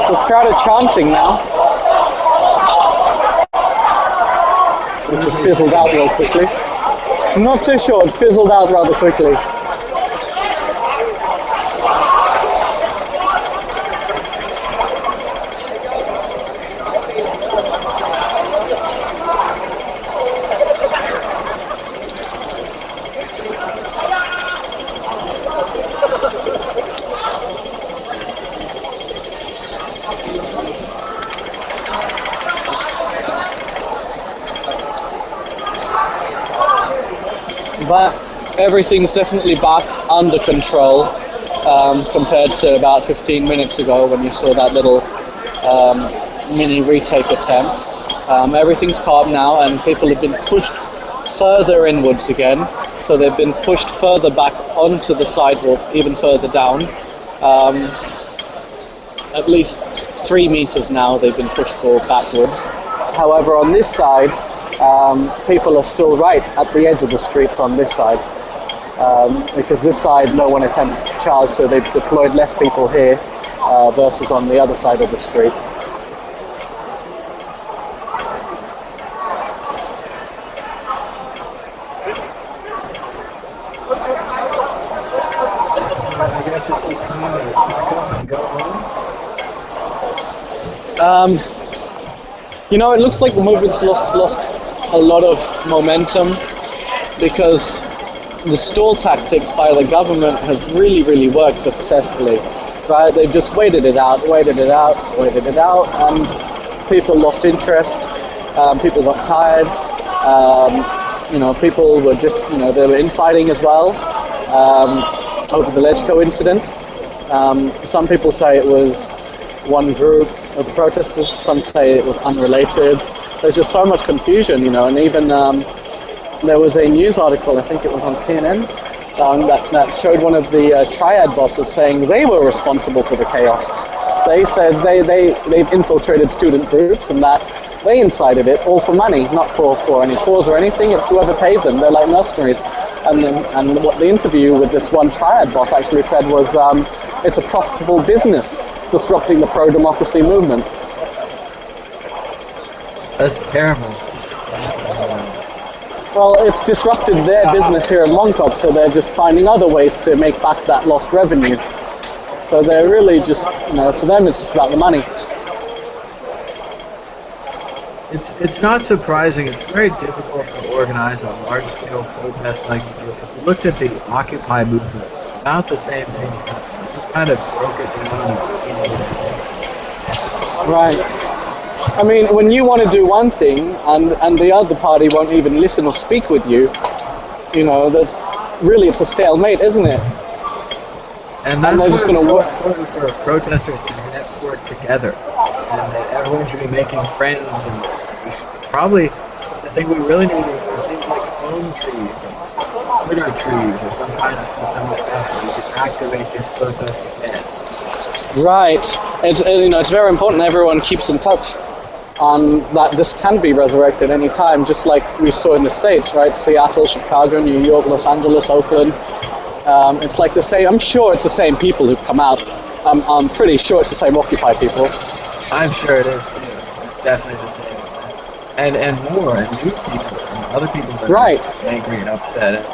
So crowded chanting now, which just fizzled out real quickly. I'm not too sure, it fizzled out rather quickly. But everything's definitely back under control compared to about 15 minutes ago when you saw that little mini retake attempt. Everything's calm now, and people have been pushed further inwards again, so they've been pushed further back onto the sidewalk, even further down. At least 3 meters now they've been pushed forward backwards. However, on this side, people are still right at the edge of the streets on this side, because this side no one attempted to charge, so they've deployed less people here versus on the other side of the street. I guess it's just time to pack up and go home. It looks like the movement's lost a lot of momentum because the stall tactics by the government have really worked successfully. Right? They just waited it out, and people lost interest. People got tired. People were just, they were infighting as well over the Lechko incident. Some people say it was one group of protesters, some say it was unrelated. There's just so much confusion, and even there was a news article, I think it was on CNN, that showed one of the triad bosses saying they were responsible for the chaos. They said they've infiltrated student groups and that they incited it all for money, not for any cause or anything. It's whoever paid them. They're like mercenaries. And what the interview with this one triad boss actually said was, it's a profitable business disrupting the pro-democracy movement. That's terrible. Well, it's disrupted their business here in Mongkok, so they're just finding other ways to make back that lost revenue. So they're really just, for them it's just about the money. It's not surprising. It's very difficult to organize a large-scale protest like this. If you looked at the Occupy movement, it's about the same thing. It just kind of broke it down. Right. I mean, when you want to do one thing and the other party won't even listen or speak with you, it's a stalemate, isn't it? And that's they're just going to work for protesters to network together, and everyone should be making friends. And we should probably, I think we really need things like phone trees or Twitter trees or some kind of system like that so we can activate this protest again. Right. It's very important everyone keeps in touch on that this can be resurrected any time, just like we saw in the States, right? Seattle, Chicago, New York, Los Angeles, Oakland. It's like the same. I'm sure it's the same people who've come out. I'm pretty sure it's the same Occupy people. I'm sure it is too. It's definitely the same. And more, and new people, and other people that are angry and upset.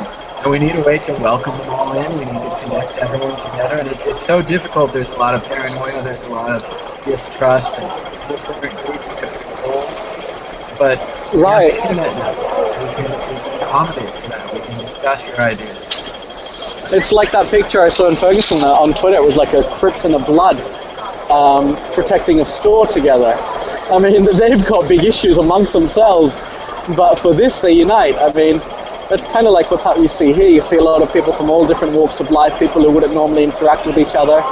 And we need a way to welcome them all in. We need to connect everyone together. And it's so difficult. There's a lot of paranoia. There's a lot of distrust and different groups to control. But right. The internet now, we can accommodate for that. We can discuss your ideas. It's like that picture I saw in Ferguson on Twitter. It was like a Crips and a Blood protecting a store together. I mean, they've got big issues amongst themselves, but for this they unite. I mean, that's kind of like what's happening. You see here, you see a lot of people from all different walks of life, people who wouldn't normally interact with each other,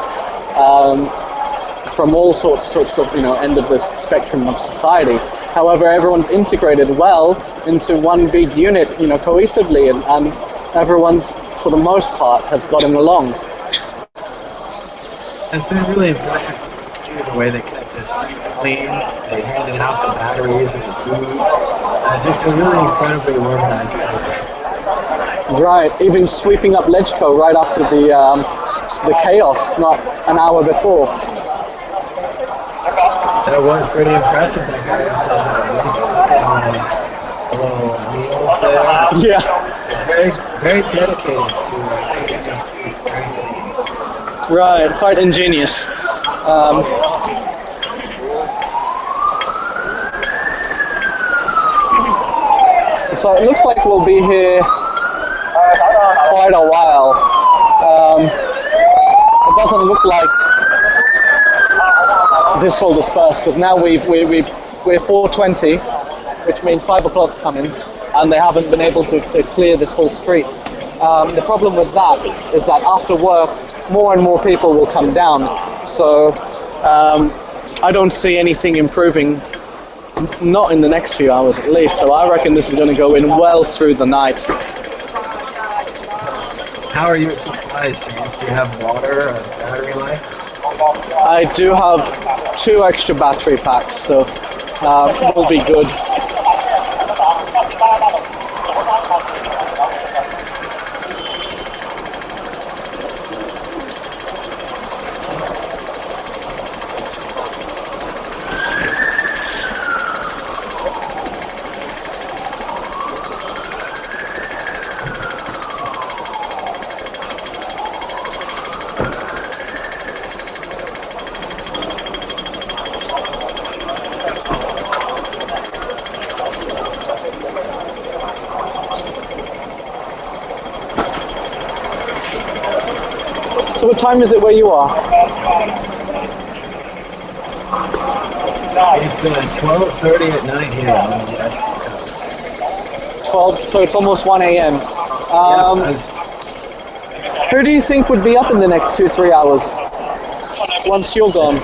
from all sorts of end of the spectrum of society. However, everyone's integrated well into one big unit, cohesively, and everyone's, for the most part, has gotten along. It's been really impressive to see the way they kept the streets clean. They handed out the batteries and the food. Just a really incredibly organized protest. Right, even sweeping up Lechko right after the chaos, not an hour before. That was pretty impressive. That guy has a little meals there. Yeah. Very dedicated to keeping the street very clean. Right, quite ingenious. So it looks like we'll be here quite a while. It doesn't look like this will disperse because now we're 4:20, which means 5 o'clock's coming, and they haven't been able to clear this whole street. The problem with that is that after work, more and more people will come down. So I don't see anything improving, not in the next few hours at least. So I reckon this is going to go in well through the night. How are your supplies? Do you have water and battery life? I do have 2 extra battery packs, so we'll be good. So what time is it where you are? It's 12:30 at night here on the West Coast. 12, so it's almost 1 a.m. Who do you think would be up in the next 2-3 hours once you're gone?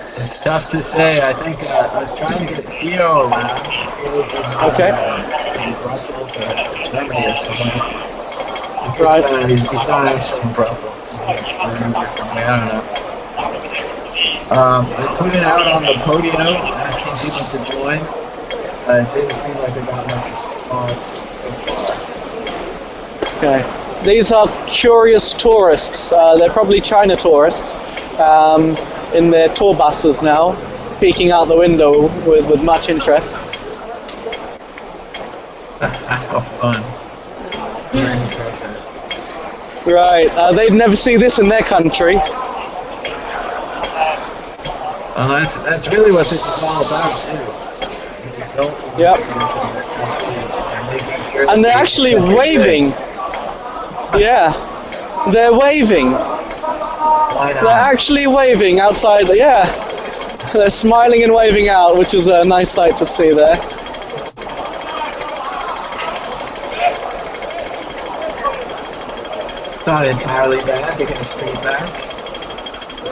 It's tough to say. I think I was trying to get Theo around. Okay. In Brussels or Germany or something. Right. He's actually in Brussels. I don't know. They put it out on the podium asking people to join. It didn't seem like they got much response so far. Okay. These are curious tourists. They're probably China tourists in their tour buses now, peeking out the window with much interest. How fun. Right. They'd never see this in their country. That's really what this is all about, too. Yep. And they're actually waving. Yeah. They're waving. Why not? They're actually waving outside. Yeah. They're smiling and waving out, which is a nice sight to see there. It's not entirely bad to get a street back.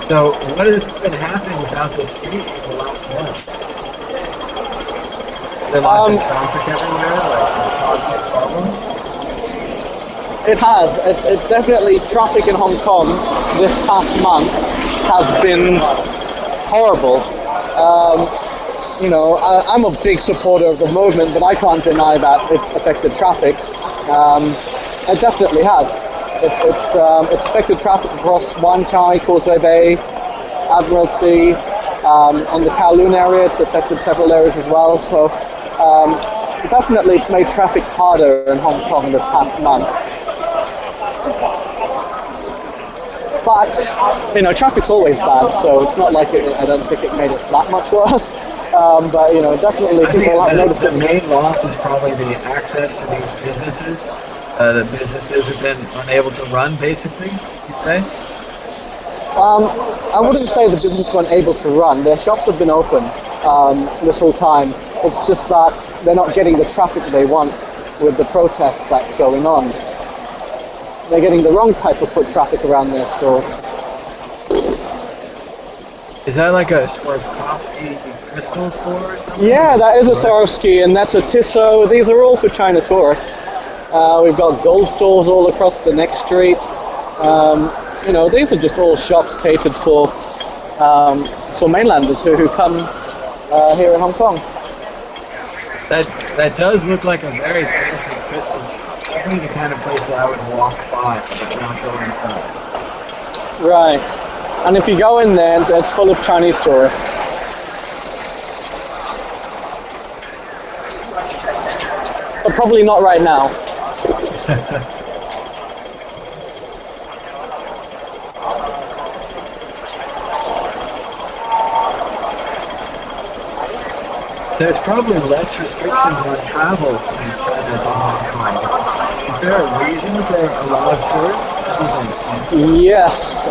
So, what has been happening without the street for the last month? There lots of traffic everywhere, like causing problems? It has. It's definitely traffic in Hong Kong this past month has been horrible. I'm a big supporter of the movement, but I can't deny that it's affected traffic. It definitely has. It's affected traffic across Wan Chai, Causeway Bay, Admiralty, on the Kowloon area. It's affected several areas as well. So definitely, it's made traffic harder in Hong Kong this past month. But, traffic's always bad, so it's not like I don't think it made it that much worse. But, definitely people have noticed the it. main loss is probably the access to these businesses. The businesses have been unable to run, basically, you say? I wouldn't say the business weren't able to run. Their shops have been open this whole time. It's just that they're not getting the traffic they want with the protest that's going on. They're getting the wrong type of foot traffic around their store. Is that like a Swarovski crystal store or something? Yeah, that is a Swarovski, and that's a Tissot. These are all for China tourists. We've got gold stores all across the next street. These are just all shops catered for mainlanders who come here in Hong Kong. That does look like a very fancy crystal shop. Definitely the kind of place that I would walk by, but not go inside. Right. And if you go in there, it's full of Chinese tourists. But probably not right now. There's probably less restrictions on travel in China than Hong Kong. Is there a reason for a lot of tourists? Yes,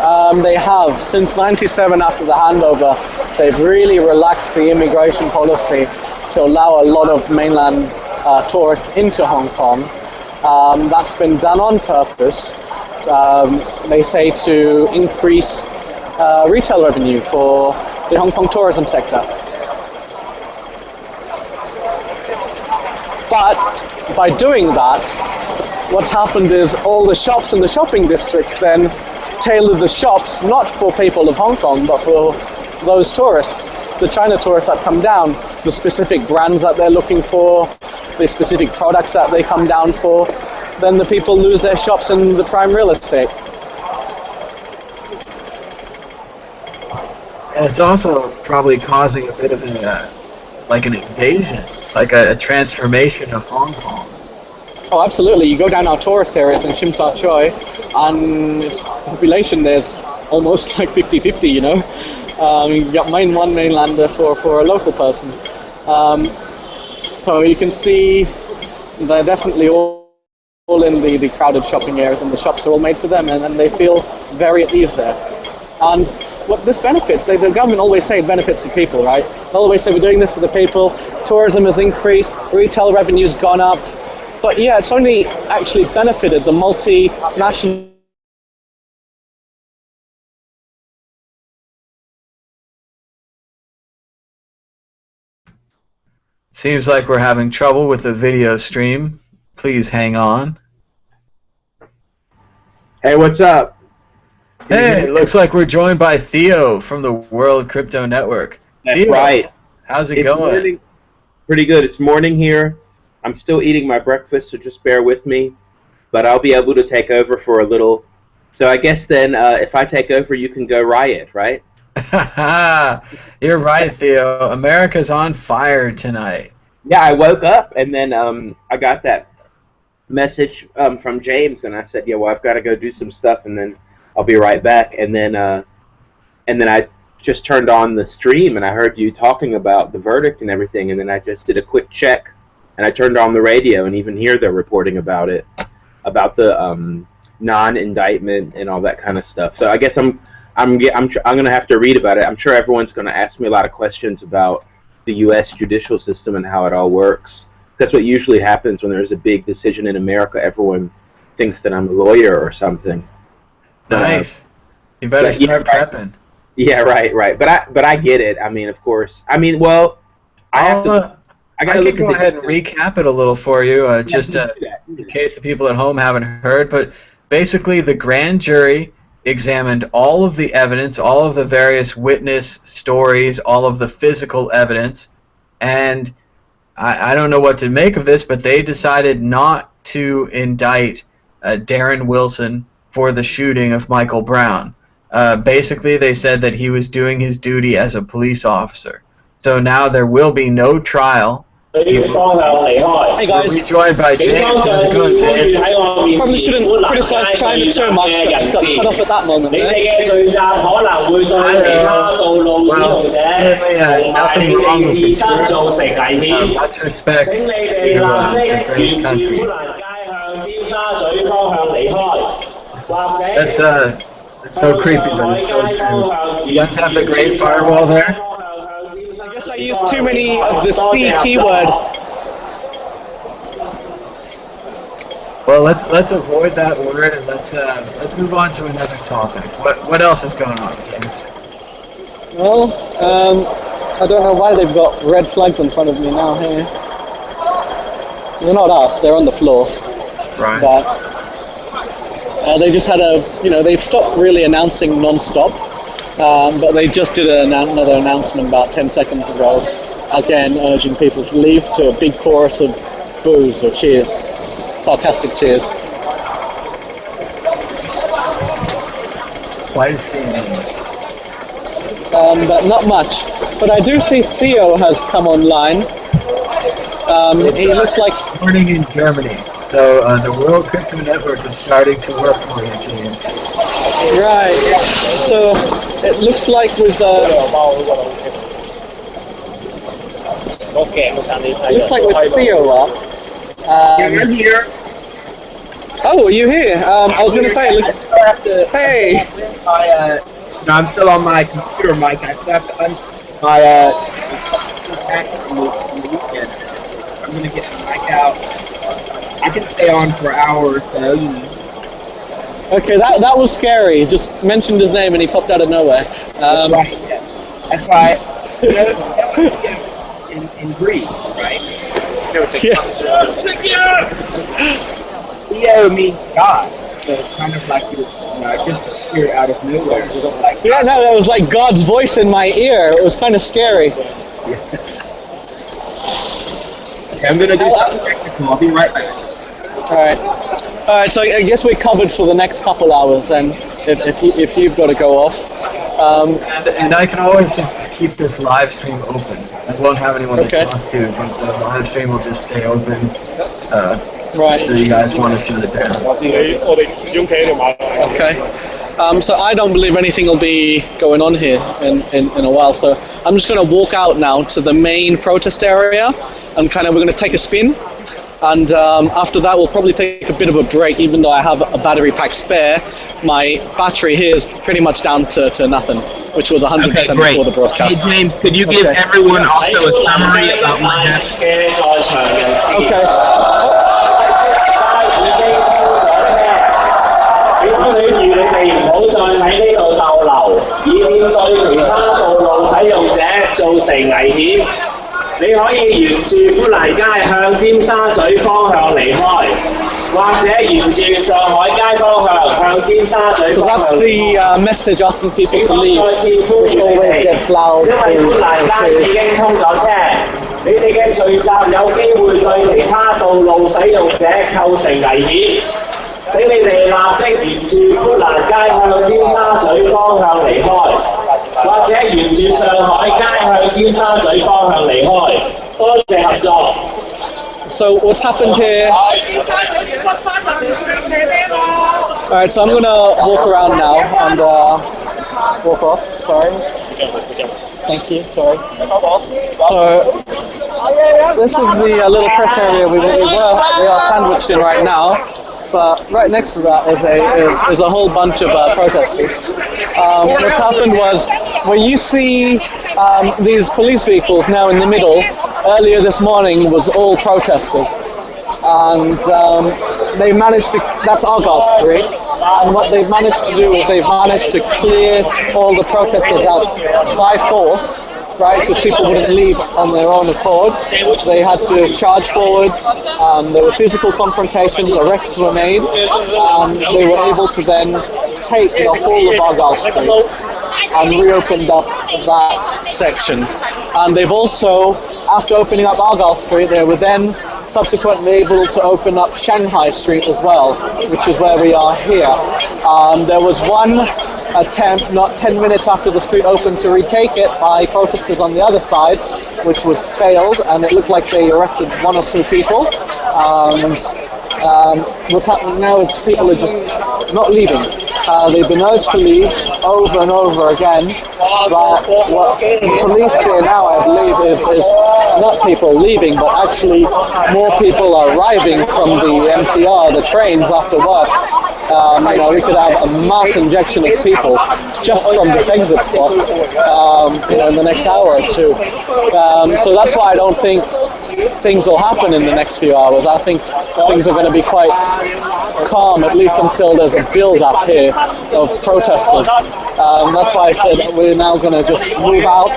they have. Since '97, after the handover, they've really relaxed the immigration policy to allow a lot of mainland tourists into Hong Kong. That's been done on purpose. They say to increase retail revenue for the Hong Kong tourism sector. But by doing that, what's happened is all the shops in the shopping districts then tailor the shops not for people of Hong Kong, but for those tourists, the China tourists that come down, the specific brands that they're looking for, the specific products that they come down for. Then the people lose their shops in the prime real estate. And it's also probably causing a bit of like an invasion, like a transformation of Hong Kong. Oh, absolutely. You go down our tourist areas in Tsim Sha Tsui, and its population there's almost like 50-50, you know. You've got one mainlander for a local person. So you can see they're definitely all in the crowded shopping areas, and the shops are all made for them, and they feel very at ease there. And what this benefits, the government always say it benefits the people, right? They always say we're doing this for the people, tourism has increased, retail revenue's gone up, but yeah, it's only actually benefited the multinational. Seems like we're having trouble with the video stream. Please hang on. Hey, what's up? Hey, it looks like we're joined by Theo from the World Crypto Network. That's Theo, right. how's it It's going? morning. Pretty good. It's morning here. I'm still eating my breakfast, so just bear with me. But I'll be able to take over for a little. So I guess then if I take over, you can go riot, right? You're right, Theo. America's on fire tonight. Yeah, I woke up and then I got that message from James, and I said, yeah, well, I've got to go do some stuff, and then I'll be right back. And then I just turned on the stream, and I heard you talking about the verdict and everything, and then I just did a quick check, and I turned on the radio, and even here they're reporting about it, about the non-indictment and all that kind of stuff. So I guess I'm gonna have to read about it. I'm sure everyone's gonna ask me a lot of questions about the U.S. judicial system and how it all works. That's what usually happens when there's a big decision in America. Everyone thinks that I'm a lawyer or something. Nice. You better start prepping. Yeah, right. But I get it. I mean, of course. I mean, well, I can go ahead and recap it a little for you, just in case the people at home haven't heard. But basically, the grand jury examined all of the evidence, all of the various witness stories, all of the physical evidence, and I don't know what to make of this, but they decided not to indict Darren Wilson for the shooting of Michael Brown. Basically, they said that he was doing his duty as a police officer. So now there will be no trial. Hey guys. We'll be joined by James. How's it going, James? Probably shouldn't criticize China too much, but just got cut off at that moment there. Well, certainly nothing wrong with the much respect to the great country. That's so creepy, but it's so true. You guys have the Great Firewall there? I guess I used too many of the C keyword. Well, let's avoid that word and let's move on to another topic. What else is going on, James? Well, I don't know why they've got red flags in front of me now here. They're not up, they're on the floor. Right. But they just had they've stopped really announcing non-stop. But they just did another announcement about 10 seconds ago, again urging people to leave, to a big chorus of boos or cheers, sarcastic cheers. Quite a scene. But not much. But I do see Theo has come online. He looks like morning in Germany. So the World Crypto Network is starting to work for you, James. Right. So it looks like with Theo up. I'm here. Oh, are you here? I was going to say. Hey. No, I'm still on my computer mic. I still have to my on the weekend. I'm gonna get the mic out. I can stay on for hours, so you know. Okay, that was scary. Just mentioned his name and he popped out of nowhere. That's right. Yeah. That's right. In Greece, right? Theo means God. So it's kind of like you know, it just appeared out of nowhere. It was like, Yeah, no, that was like God's voice in my ear. It was kind of scary. Okay, I'm gonna do something technical. I'll be right back. All right. So I guess we're covered for the next couple hours. Then, if you've got to go off. And I can always just keep this live stream open. I won't have anyone to talk to, but the live stream will just stay open. Right. So you guys want to shut it down. Okay. So I don't believe anything will be going on here in a while. So I'm just going to walk out now to the main protest area, and we're going to take a spin. And after that, we'll probably take a bit of a break, even though I have a battery pack spare. My battery here is pretty much down to nothing, which was 100% before the broadcast. Hey, James, could you give everyone also a summary about what happened? Okay. 你哋唔好再喺呢度逗留，以免對其他道路使用者造成危險。你可以沿住砵蘭街向尖沙咀方向離開，或者沿住上海街方向向尖沙咀方向。So that's the message asking people to leave, which always gets loud. 因為砵蘭街已經通咗車，你哋嘅聚集有機會對其他道路使用者構成危險。請你哋立即沿住砵蘭街向尖沙咀方向離開，或者沿住上海街向尖沙咀方向離開。多謝合作。So what's happened here? Alright, so I'm gonna walk around now and walk off. Sorry. Thank you. Sorry. So this is the little press area we are sandwiched in right now. But right next to that is a whole bunch of protesters. What's happened was, where you see these police vehicles now in the middle, earlier this morning was all protesters. And they managed to, that's Argyle Street, and what they've managed to do is they've managed to clear all the protesters out by force, right, because people wouldn't leave on their own accord. They had to charge forwards, there were physical confrontations, arrests were made, and they were able to then take the whole of Argyle Street and reopened up that section. And they've also, after opening up Argyle Street, they were then subsequently able to open up Shanghai Street as well, which is where we are here. There was one attempt, not 10 minutes after the street opened, to retake it by protesters on the other side, which was failed, and it looked like they arrested 1 or 2 people. What's happening now is people are just not leaving. They've been urged to leave over and over again, but what the police here now, I believe, is not people leaving, but actually more people are arriving from the MTR, the trains after work. We could have a mass injection of people just from this exit spot, in the next hour or 2. So that's why I don't think things will happen in the next few hours. I think things are going to be quite calm, at least until there's a build-up here of protesters. That's why I said that we're now going to just move out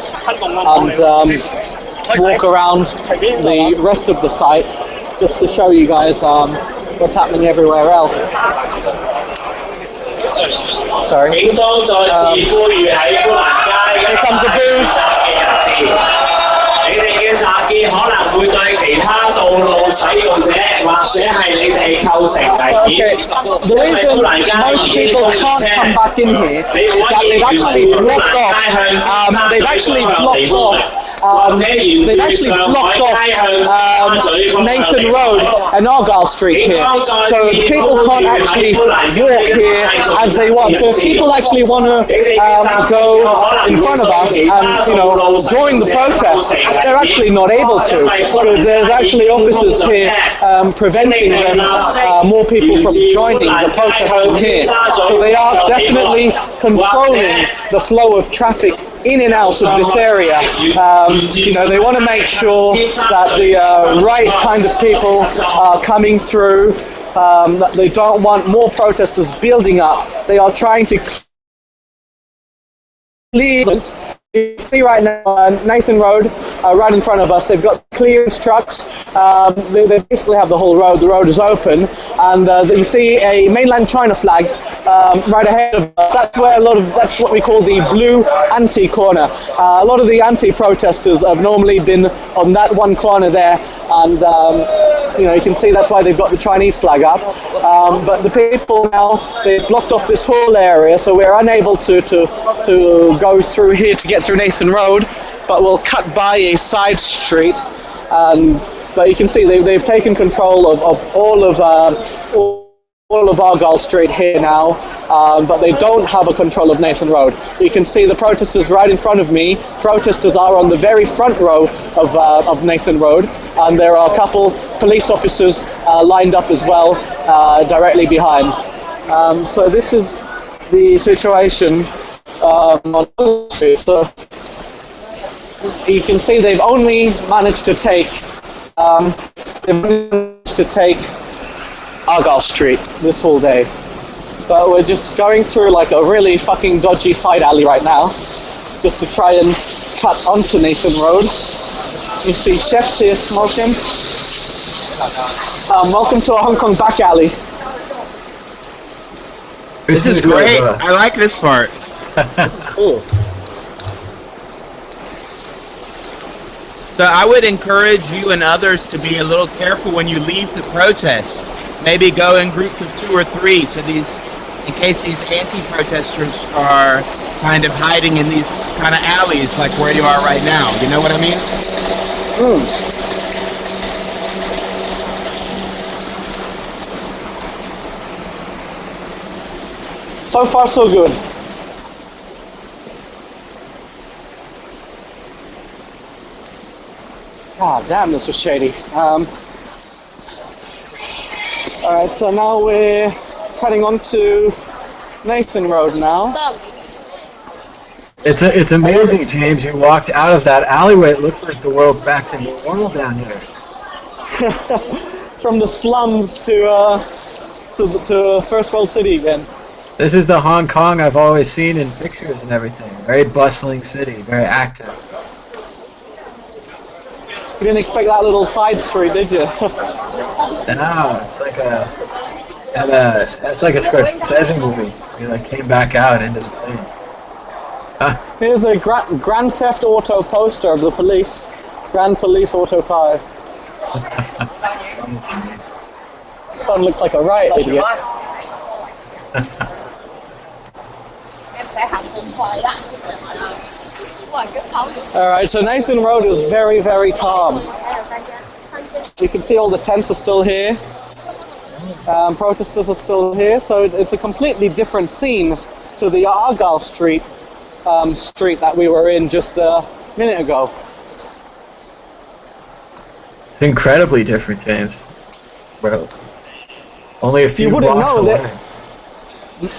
and walk around the rest of the site, just to show you guys what's happening everywhere else. Sorry. Here comes the booze. The reason most people can't come back in here is that they've actually blocked off. They've actually blocked off Nathan Road and Argyle Street here, so people can't actually walk here as they want. So if people actually want to go in front of us and join the protest, they're actually not able to, because there's actually officers here preventing them, more people from joining the protest here. So they are definitely controlling the flow of traffic in and out of this area. You know, they want to make sure that the right kind of people are coming through, that they don't want more protesters building up. They are trying to clear. You can see right now Nathan Road, right in front of us. They've got clearance trucks. They basically have the whole road. The road is open, and you see a mainland China flag right ahead of us. That's where that's what we call the blue anti-corner. A lot of the anti-protesters have normally been on that one corner there, and you know, you can see that's why they've got the Chinese flag up. But the people now, they've blocked off this whole area, so we're unable to go through here to get through Nathan Road, but we'll cut by a side street. But you can see they've taken control of all of Argyle Street here now, but they don't have a control of Nathan Road. You can see the protesters right in front of me. Protesters are on the very front row of Nathan Road, and there are a couple police officers lined up as well, directly behind. So this is the situation on Argyle Street. So you can see they've only managed to take Argyle Street this whole day, but we're just going through like a really fucking dodgy side alley right now, just to try and cut onto Nathan Road. You see chefs here smoking. Welcome to a Hong Kong back alley. This is great. I like this part. This is cool. So I would encourage you and others to be a little careful when you leave the protest. Maybe go in groups of 2 or 3, so in case these anti-protesters are kind of hiding in these kind of alleys like where you are right now. You know what I mean? So far, so good. God damn, this was shady. Alright, so now we're heading on to Nathan Road now. It's amazing, James. You walked out of that alleyway. It looks like the world's back to normal down here. From the slums to first world city again. This is the Hong Kong I've always seen in pictures and everything. Very bustling city, very active. You didn't expect that little side street, did you? No, it's like a Scorsese movie. You like came back out into the thing. Here's a Grand Theft Auto poster of the police. Grand Police Auto 5. Son looks like a riot idiot. Alright, so Nathan Road is very, very calm. You can see all the tents are still here. Protesters are still here, so it's a completely different scene to the Argyle Street street that we were in just a minute ago. It's incredibly different, James. Well, only a few you wouldn't blocks know away. that.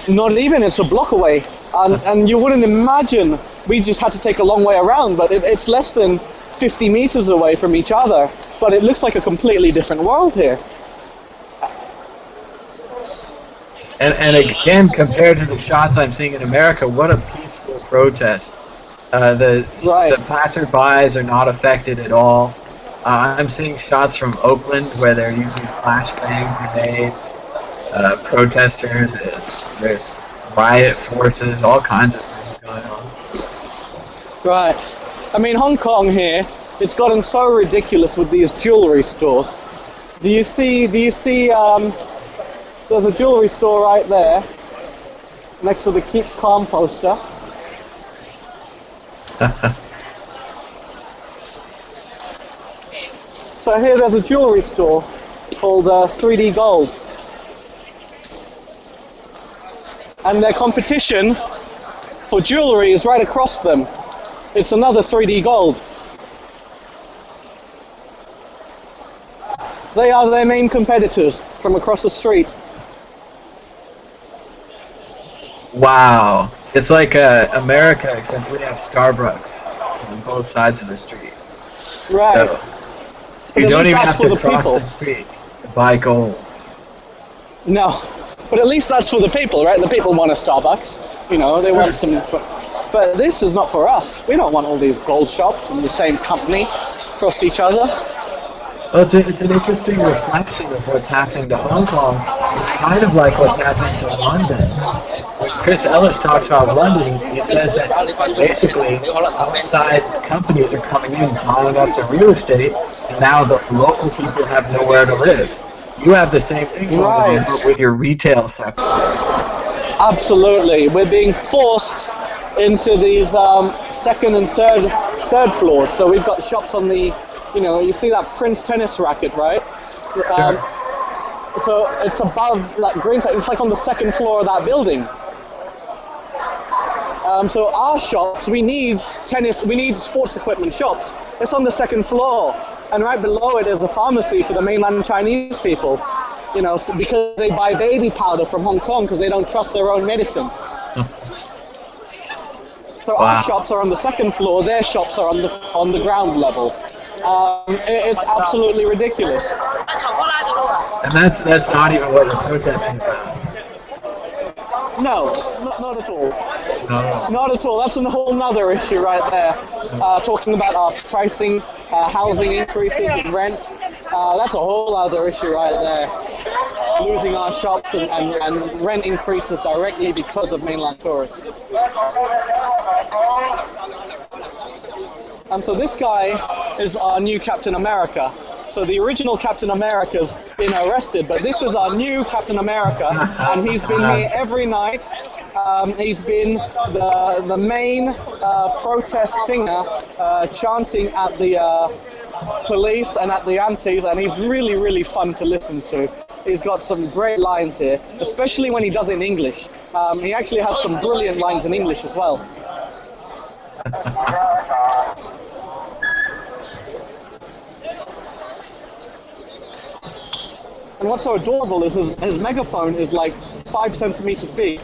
Not even, it's a block away. And you wouldn't imagine we just had to take a long way around, but it's less than 50 meters away from each other. But it looks like a completely different world here. And again, compared to the shots I'm seeing in America, what a peaceful protest. The passerbys are not affected at all. I'm seeing shots from Oakland where they're using flashbang grenades, protesters, there's riot forces, all kinds of things going on. Right. I mean, Hong Kong here, it's gotten so ridiculous with these jewelry stores. Do you see, there's a jewelry store right there, next to the Keep Calm poster. So here there's a jewelry store called 3D Gold. And their competition for jewelry is right across them. It's another 3D Gold. They are their main competitors from across the street. Wow. It's like America, except we have Starbucks on both sides of the street. Right. So you don't even have to cross the street to buy gold. No, but at least that's for the people, right? The people want a Starbucks. You know, they want some. But this is not for us. We don't want all these gold shops from the same company across each other. Well, it's an interesting reflection of what's happening to Hong Kong. It's kind of like what's happening to London. When Chris Ellis talks about London, he says that basically outside companies are coming in, buying up the real estate, and now the local people have nowhere to live. You have the same thing going on, but with your retail sector. Absolutely. We're being forced into these second and third floors. So we've got shops on the, you know, you see that Prince tennis racket, right? So it's above like Greenside. It's like on the second floor of that building. So our shops, we need sports equipment shops. It's on the second floor, and right below it is a pharmacy for the mainland Chinese people. You know, because they buy baby powder from Hong Kong because they don't trust their own medicine. So our shops are on the second floor. Their shops are on the ground level. It's absolutely ridiculous. And that's not even what you're protesting about. No, not at all. No. Not at all. That's a whole nother issue right there. Talking about our pricing, housing increases and rent. That's a whole other issue right there. Losing our shops and rent increases directly because of mainland tourists. And so this guy is our new Captain America. So the original Captain America's been arrested, but this is our new Captain America, and he's been here every night. He's been the main protest singer, chanting at the police and at the antis, and he's really, really fun to listen to. He's got some great lines here, especially when he does it in English. He actually has some brilliant lines in English as well. And what's so adorable is his megaphone is like 5 centimeters big.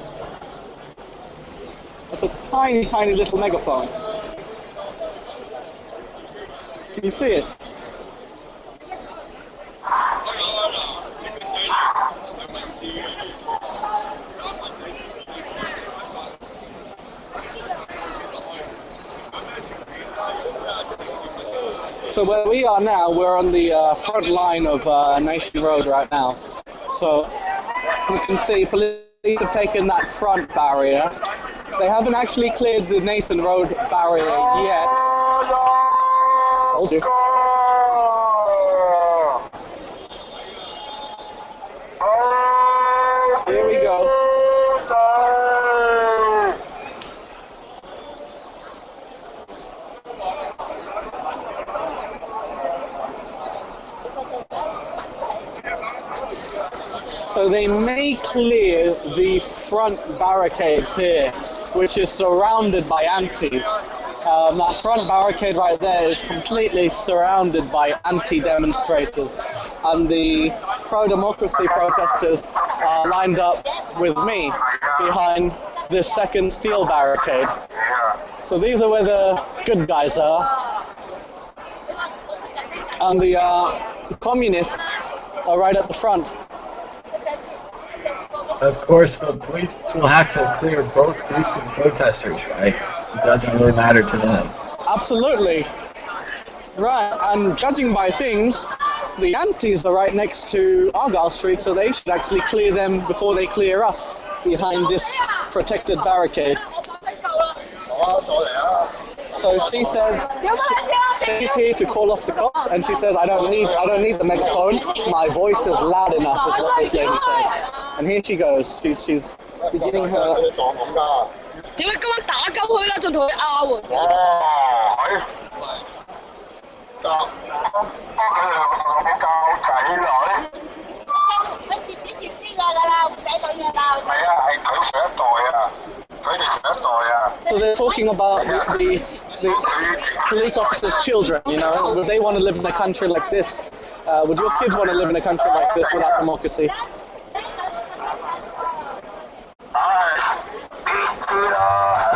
It's a tiny, tiny little megaphone. Can you see it? So where we are now, we're on the front line of Nation Road right now. So you can see police have taken that front barrier. They haven't actually cleared the Nathan Road barrier yet. Told you. Here we go. So they may clear the front barricades here, which is surrounded by antis. That front barricade right there is completely surrounded by anti-demonstrators, and the pro-democracy protesters are lined up with me behind this second steel barricade. So these are where the good guys are, and the communists are right at the front. Of course, the police will have to clear both groups of protesters, right? It doesn't really matter to them. Absolutely. Right, and judging by things, the antis are right next to Argyle Street, so they should actually clear them before they clear us behind this protected barricade. So she says she's here to call off the cops, and she says, I don't need the megaphone. My voice is loud enough, is what this lady says. And here she goes. She's beginning her. So they're talking about the police officers' children, you know. Would they want to live in a country like this? Would your kids want to live in a country like this without democracy?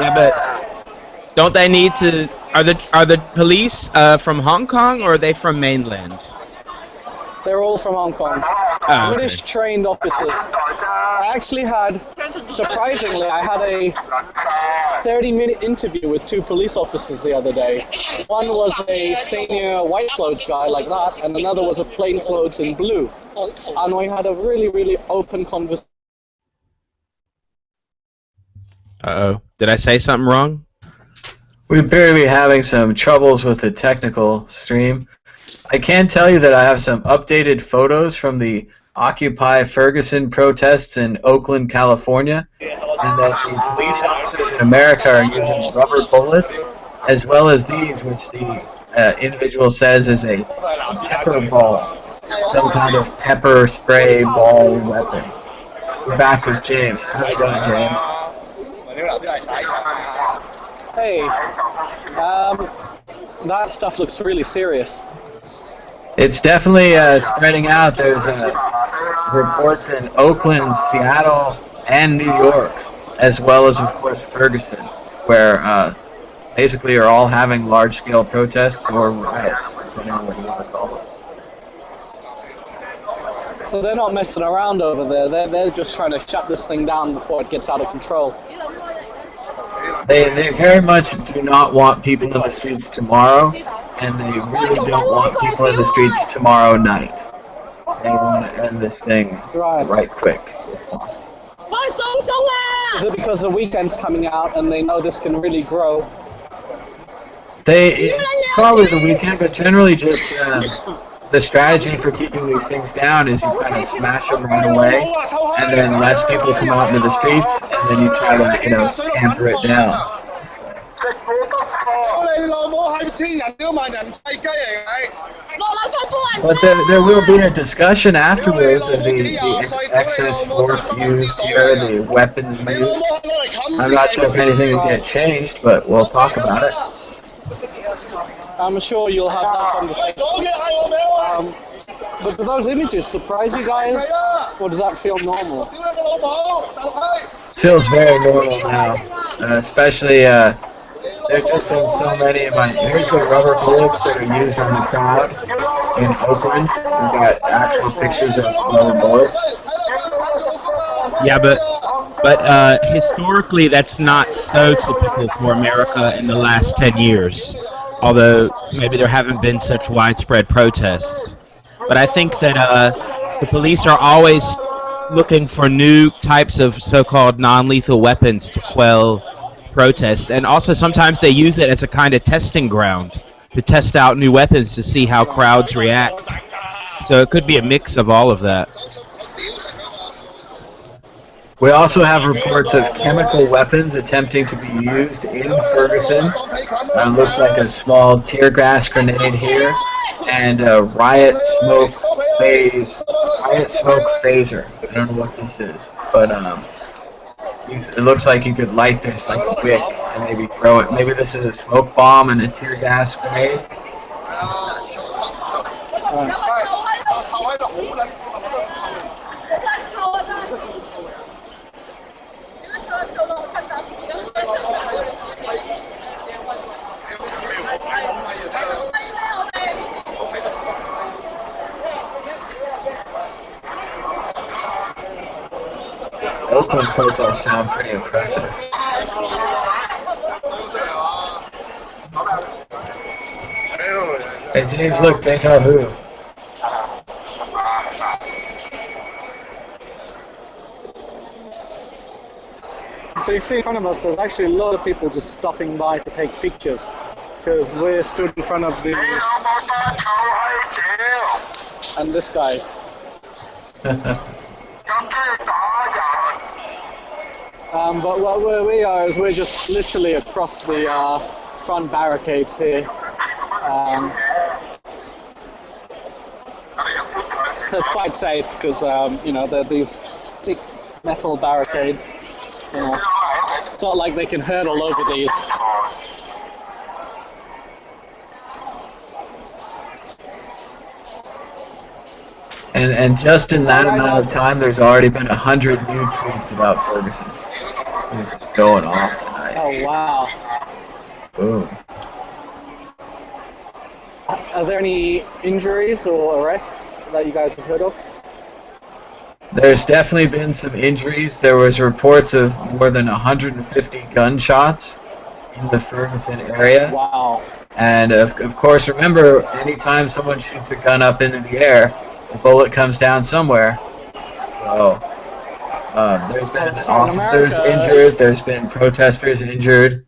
Yeah, but don't they need to? Are the police from Hong Kong or are they from mainland? They're all from Hong Kong. Oh, okay. British trained officers. I actually had, surprisingly, I had a 30-minute interview with 2 police officers the other day. One was a senior white clothes guy like that, and another was a plain clothes in blue. And we had a really, really open conversation. Uh-oh. Did I say something wrong? We appear to be having some troubles with the technical stream. I can tell you that I have some updated photos from the Occupy Ferguson protests in Oakland, California, and that the police officers in America are using rubber bullets, as well as these, which the individual says is a pepper ball, some kind of pepper spray ball weapon. We're back with James. How's it going, James? Hey, that stuff looks really serious. It's definitely spreading out. There's reports in Oakland, Seattle, and New York, as well as, of course, Ferguson, where basically are all having large-scale protests or riots, depending on what you want to call them. So they're not messing around over there. They're just trying to shut this thing down before it gets out of control. They very much do not want people in the streets tomorrow, and they really don't want people in the streets tomorrow night. They want to end this thing right quick, if possible. Is it because the weekend's coming out and they know this can really grow? Probably the weekend, but generally just the strategy for keeping these things down is you kind of smash them right away, and then less people come out into the streets, and then you try to, tamper it down. But there will be a discussion afterwards of the excess force used here, the weapons used. I'm not sure if anything will get changed, but we'll talk about it. I'm sure you'll have that conversation. But do those images surprise you guys, or does that feel normal? It feels very normal now, especially there just been so many of my. Here's the rubber bullets that are used on the crowd in Oakland. We've got actual pictures of rubber bullets. Yeah, but historically that's not so typical for America in the last 10 years. Although maybe there haven't been such widespread protests. But I think that the police are always looking for new types of so-called non-lethal weapons to quell protests. And also sometimes they use it as a kind of testing ground to test out new weapons to see how crowds react. So it could be a mix of all of that. We also have reports of chemical weapons attempting to be used in Ferguson. Looks like a small tear gas grenade here, and a riot smoke phaser. I don't know what this is, but it looks like you could light this like a wick and maybe throw it. Maybe this is a smoke bomb and a tear gas grenade. Oakland protests sound pretty impressive. Hey James, look, deja vu. So you see in front of us, there's actually a lot of people just stopping by to take pictures, because we're stood in front of the... and this guy. But what we are is we're just literally across the front barricades here. It's quite safe because they're these thick metal barricades. It's not like they can hurdle over these. And just in that amount of time, there's already been 100 new tweets about Ferguson. He's just going off tonight. Oh, wow. Boom. Are there any injuries or arrests that you guys have heard of? There's definitely been some injuries. There was reports of more than 150 gunshots in the Ferguson area. Wow. And of course, remember, anytime someone shoots a gun up into the air, the bullet comes down somewhere. So there's been officers injured. There's been protesters injured,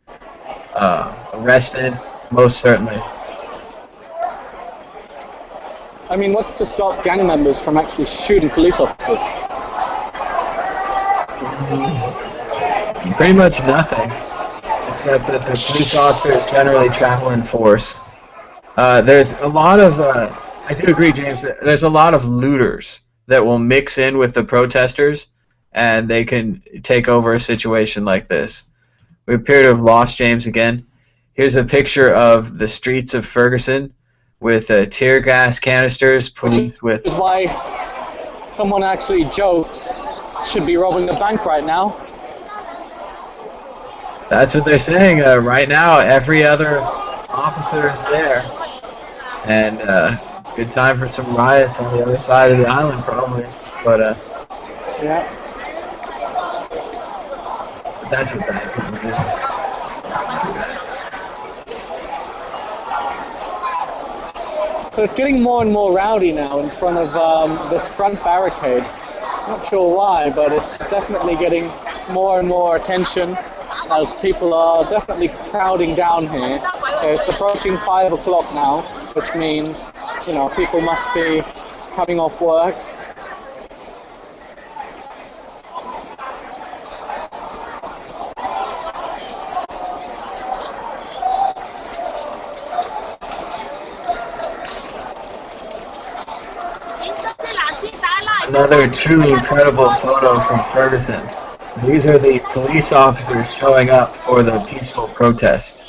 arrested, most certainly. I mean, what's to stop gang members from actually shooting police officers? Pretty much nothing, except that the police officers generally travel in force. There's a lot of, I do agree, James, that there's a lot of looters that will mix in with the protesters, and they can take over a situation like this. We appear to have lost James again. Here's a picture of the streets of Ferguson with tear gas canisters, police with... Which is why someone actually joked should be robbing a bank right now. That's what they're saying. Right now, every other officer is there. And good time for some riots on the other side of the island, probably. But yeah. But that's what bad people do. So it's getting more and more rowdy now in front of this front barricade. Not sure why, but it's definitely getting more and more attention as people are definitely crowding down here. It's approaching 5 o'clock now, which means, you know, people must be coming off work. Another truly incredible photo from Ferguson. These are the police officers showing up for the peaceful protest.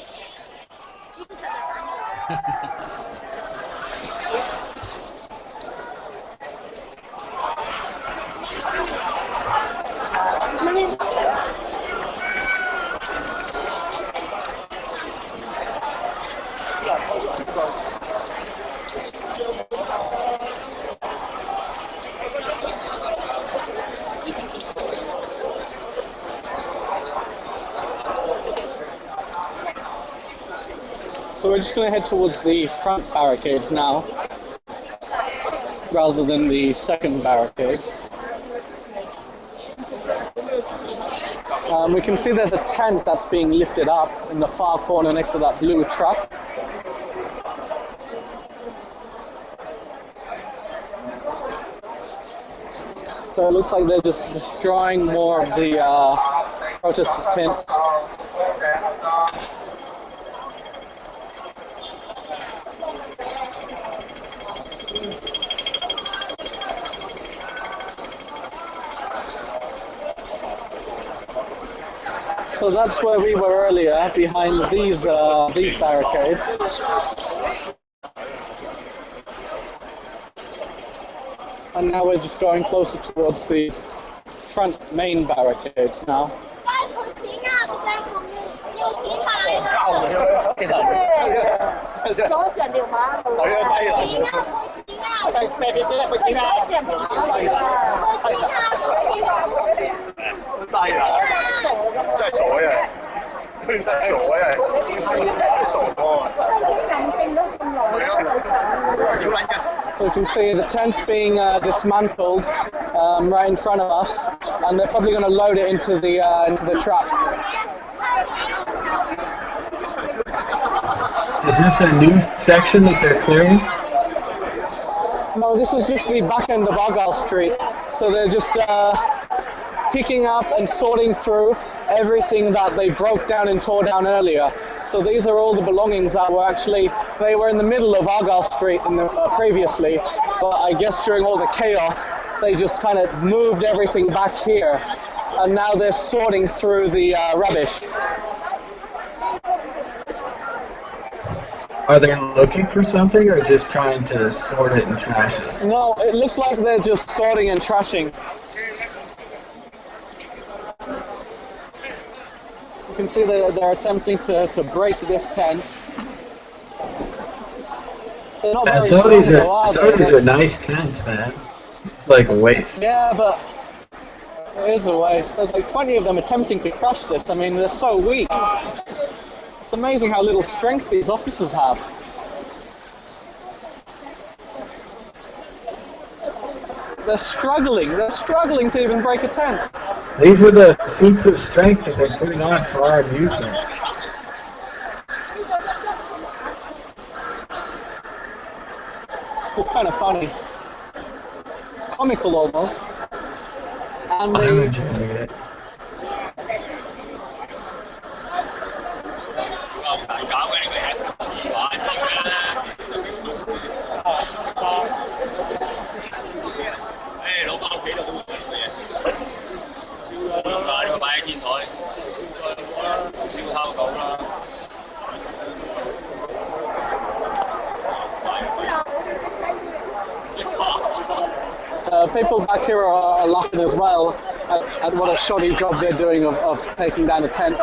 So we're just going to head towards the front barricades now, rather than the second barricades. We can see there's a tent that's being lifted up in the far corner next to that blue truck. So it looks like they're just destroying more of the protesters' tents. So that's where we were earlier, behind these barricades. And now we're just going closer towards these front main barricades now. So you can see the tent's being dismantled right in front of us, and they're probably going to load it into the truck. Is this a new section that they're clearing? No, this is just the back end of Argyle Street. So they're just picking up and sorting through everything that they broke down and tore down earlier. So these are all the belongings that were they were in the middle of Argyle Street previously, but I guess during all the chaos, they just kind of moved everything back here, and now they're sorting through the rubbish. Are they looking for something or just trying to sort it and trash it? No, it looks like they're just sorting and trashing. You can see they're attempting to break this tent. They're not Man, very some of strong these though, are they? are nice tents, man. It's like a waste. Yeah, but it is a waste. There's like 20 of them attempting to crush this. I mean, they're so weak. It's amazing how little strength these officers have. They're struggling to even break a tent. These are the feats of strength that they're putting on for our amusement. This is kind of funny. Comical almost. And I'm they... enjoying it. People back here are laughing as well at what a shoddy job they're doing of taking down a tent.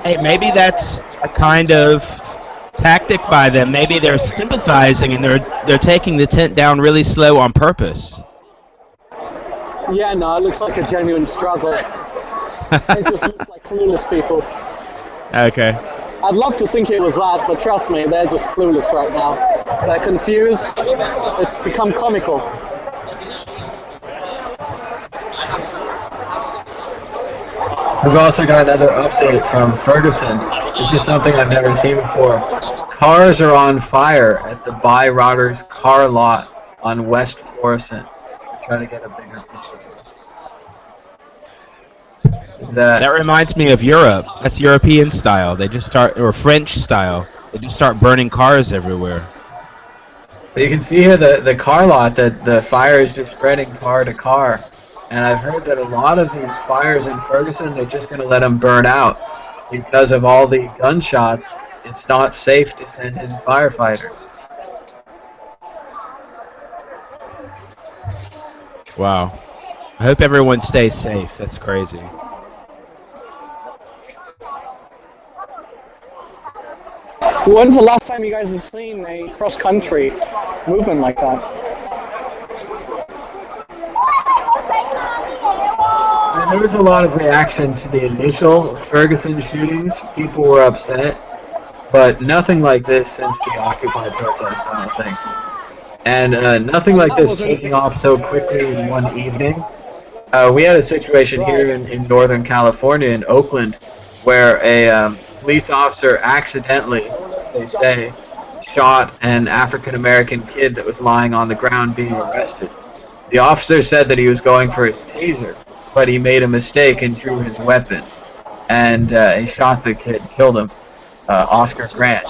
Hey, maybe that's a kind of tactic by them. Maybe they're sympathizing and they're taking the tent down really slow on purpose. Yeah, no, it looks like a genuine struggle. It just looks like clueless people. Okay. I'd love to think it was that, but trust me, they're just clueless right now. They're confused. It's become comical. We've also got another update from Ferguson. This is something I've never seen before. Cars are on fire at the Byrotters car lot on West Florissant. I'm trying to get a bigger picture. That reminds me of Europe. That's European style. They just start, or French style. They just start burning cars everywhere. But you can see here the car lot that the fire is just spreading car to car. And I've heard that a lot of these fires in Ferguson, they're just going to let them burn out. Because of all the gunshots, it's not safe to send in firefighters. Wow. I hope everyone stays safe. That's crazy. When's the last time you guys have seen a cross-country movement like that? And there was a lot of reaction to the initial Ferguson shootings. People were upset, but nothing like this since the Occupy protests, I don't think. And nothing like this taking off so quickly in one evening. We had a situation here in Northern California, in Oakland, where a police officer accidentally, they say, shot an African-American kid that was lying on the ground being arrested. The officer said that he was going for his taser, but he made a mistake and drew his weapon. And he shot the kid, killed him, Oscar Grant.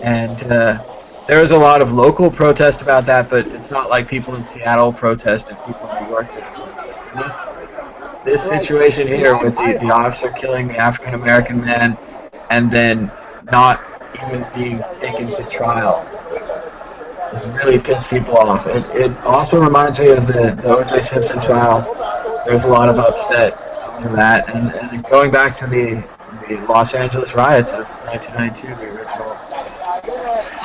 And there was a lot of local protest about that, but it's not like people in Seattle protest and people in New York did protest. This situation here with the officer killing the African-American man and then not even being taken to trial has really pissed people off. It also reminds me of the O.J. Simpson trial. There's a lot of upset over that. And going back to the Los Angeles riots of 1992, the original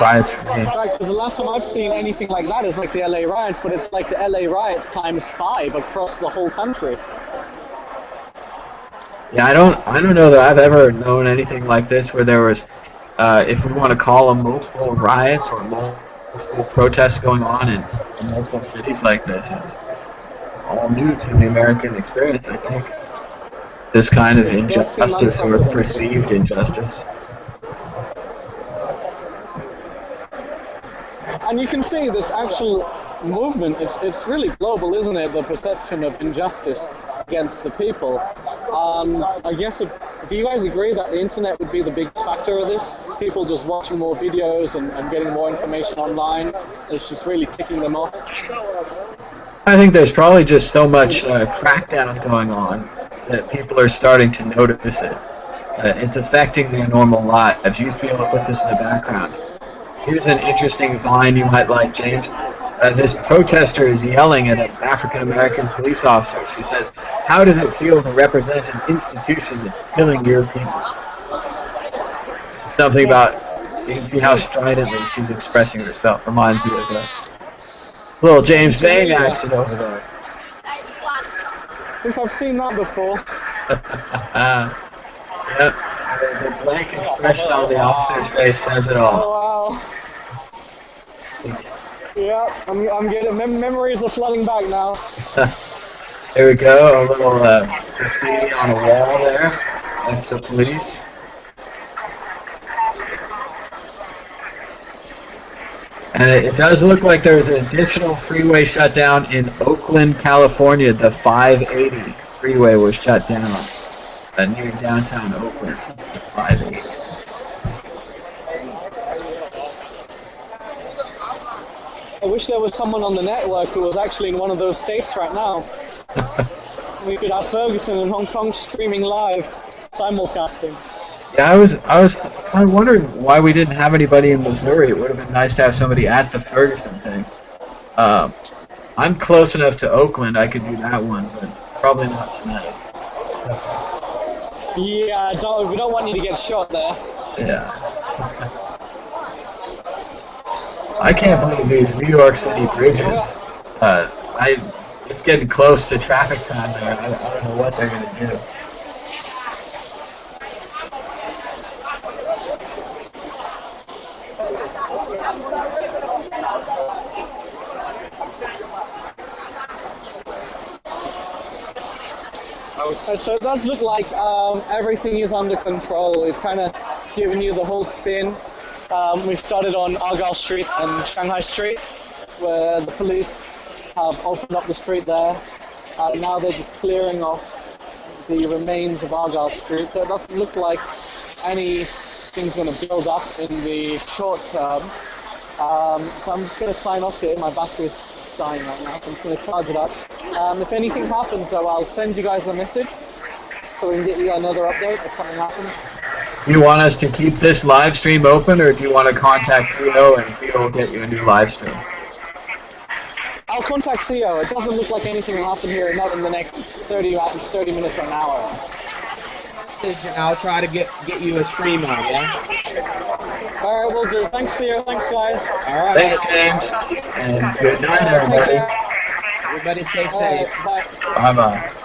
riots for me. Right, because the last time I've seen anything like that is like the LA riots, but it's like the LA riots times 5 across the whole country. Yeah, I don't know that I've ever known anything like this where there was, if we want to call them multiple riots or multiple protests going on in multiple cities like this. It's all new to the American experience, I think. This kind of injustice or perceived injustice. And you can see this actual movement, it's really global, isn't it? The perception of injustice against the people. I guess, do you guys agree that the internet would be the biggest factor of this? People just watching more videos and getting more information online, it's just really ticking them off? I think there's probably just so much crackdown going on that people are starting to notice it. It's affecting their normal lives. You used to be able to put this in the background. Here's an interesting vine you might like, James. this protester is yelling at an African-American police officer. She says, "How does it feel to represent an institution that's killing your people?" Something about, you can see how stridently she's expressing herself. Reminds me of a little James Vane action over there. I think I've seen that before. Yep. The blank expression on the officer's face says it all. Oh wow. Yeah, I'm getting memories are flooding back now. There we go, a little graffiti on a wall there. That's the police. And it does look like there's an additional freeway shutdown in Oakland, California. The 580 freeway was shut down near downtown Oakland. The 580. I wish there was someone on the network who was actually in one of those states right now. We could have Ferguson in Hong Kong streaming live, simulcasting. Yeah, I was wondering why we didn't have anybody in Missouri. It would have been nice to have somebody at the Ferguson thing. I'm close enough to Oakland, I could do that one, but probably not tonight. Yeah, we don't want you to get shot there. Yeah. I can't believe these New York City bridges. It's getting close to traffic time there. I don't know what they're going to do. So it does look like everything is under control. We've kind of given you the whole spin. We started on Argyle Street and Shanghai Street, where the police have opened up the street there. Now they're just clearing off the remains of Argyle Street, so it doesn't look like anything's going to build up in the short term. So I'm just going to sign off here. My battery's dying right now, so I'm just going to charge it up. If anything happens, though, I'll send you guys a message so we can get you another update if something happens. Do you want us to keep this live stream open, or do you want to contact Theo and Theo will get you a new live stream? I'll contact Theo. It doesn't look like anything will happen here, not in the next 30 minutes or an hour. I'll try to get you a stream on, yeah? Alright, we'll do. Thanks, Theo. Thanks, guys. Alright. Thanks, James. And good night, everybody. Everybody stay safe. Bye. Bye-bye.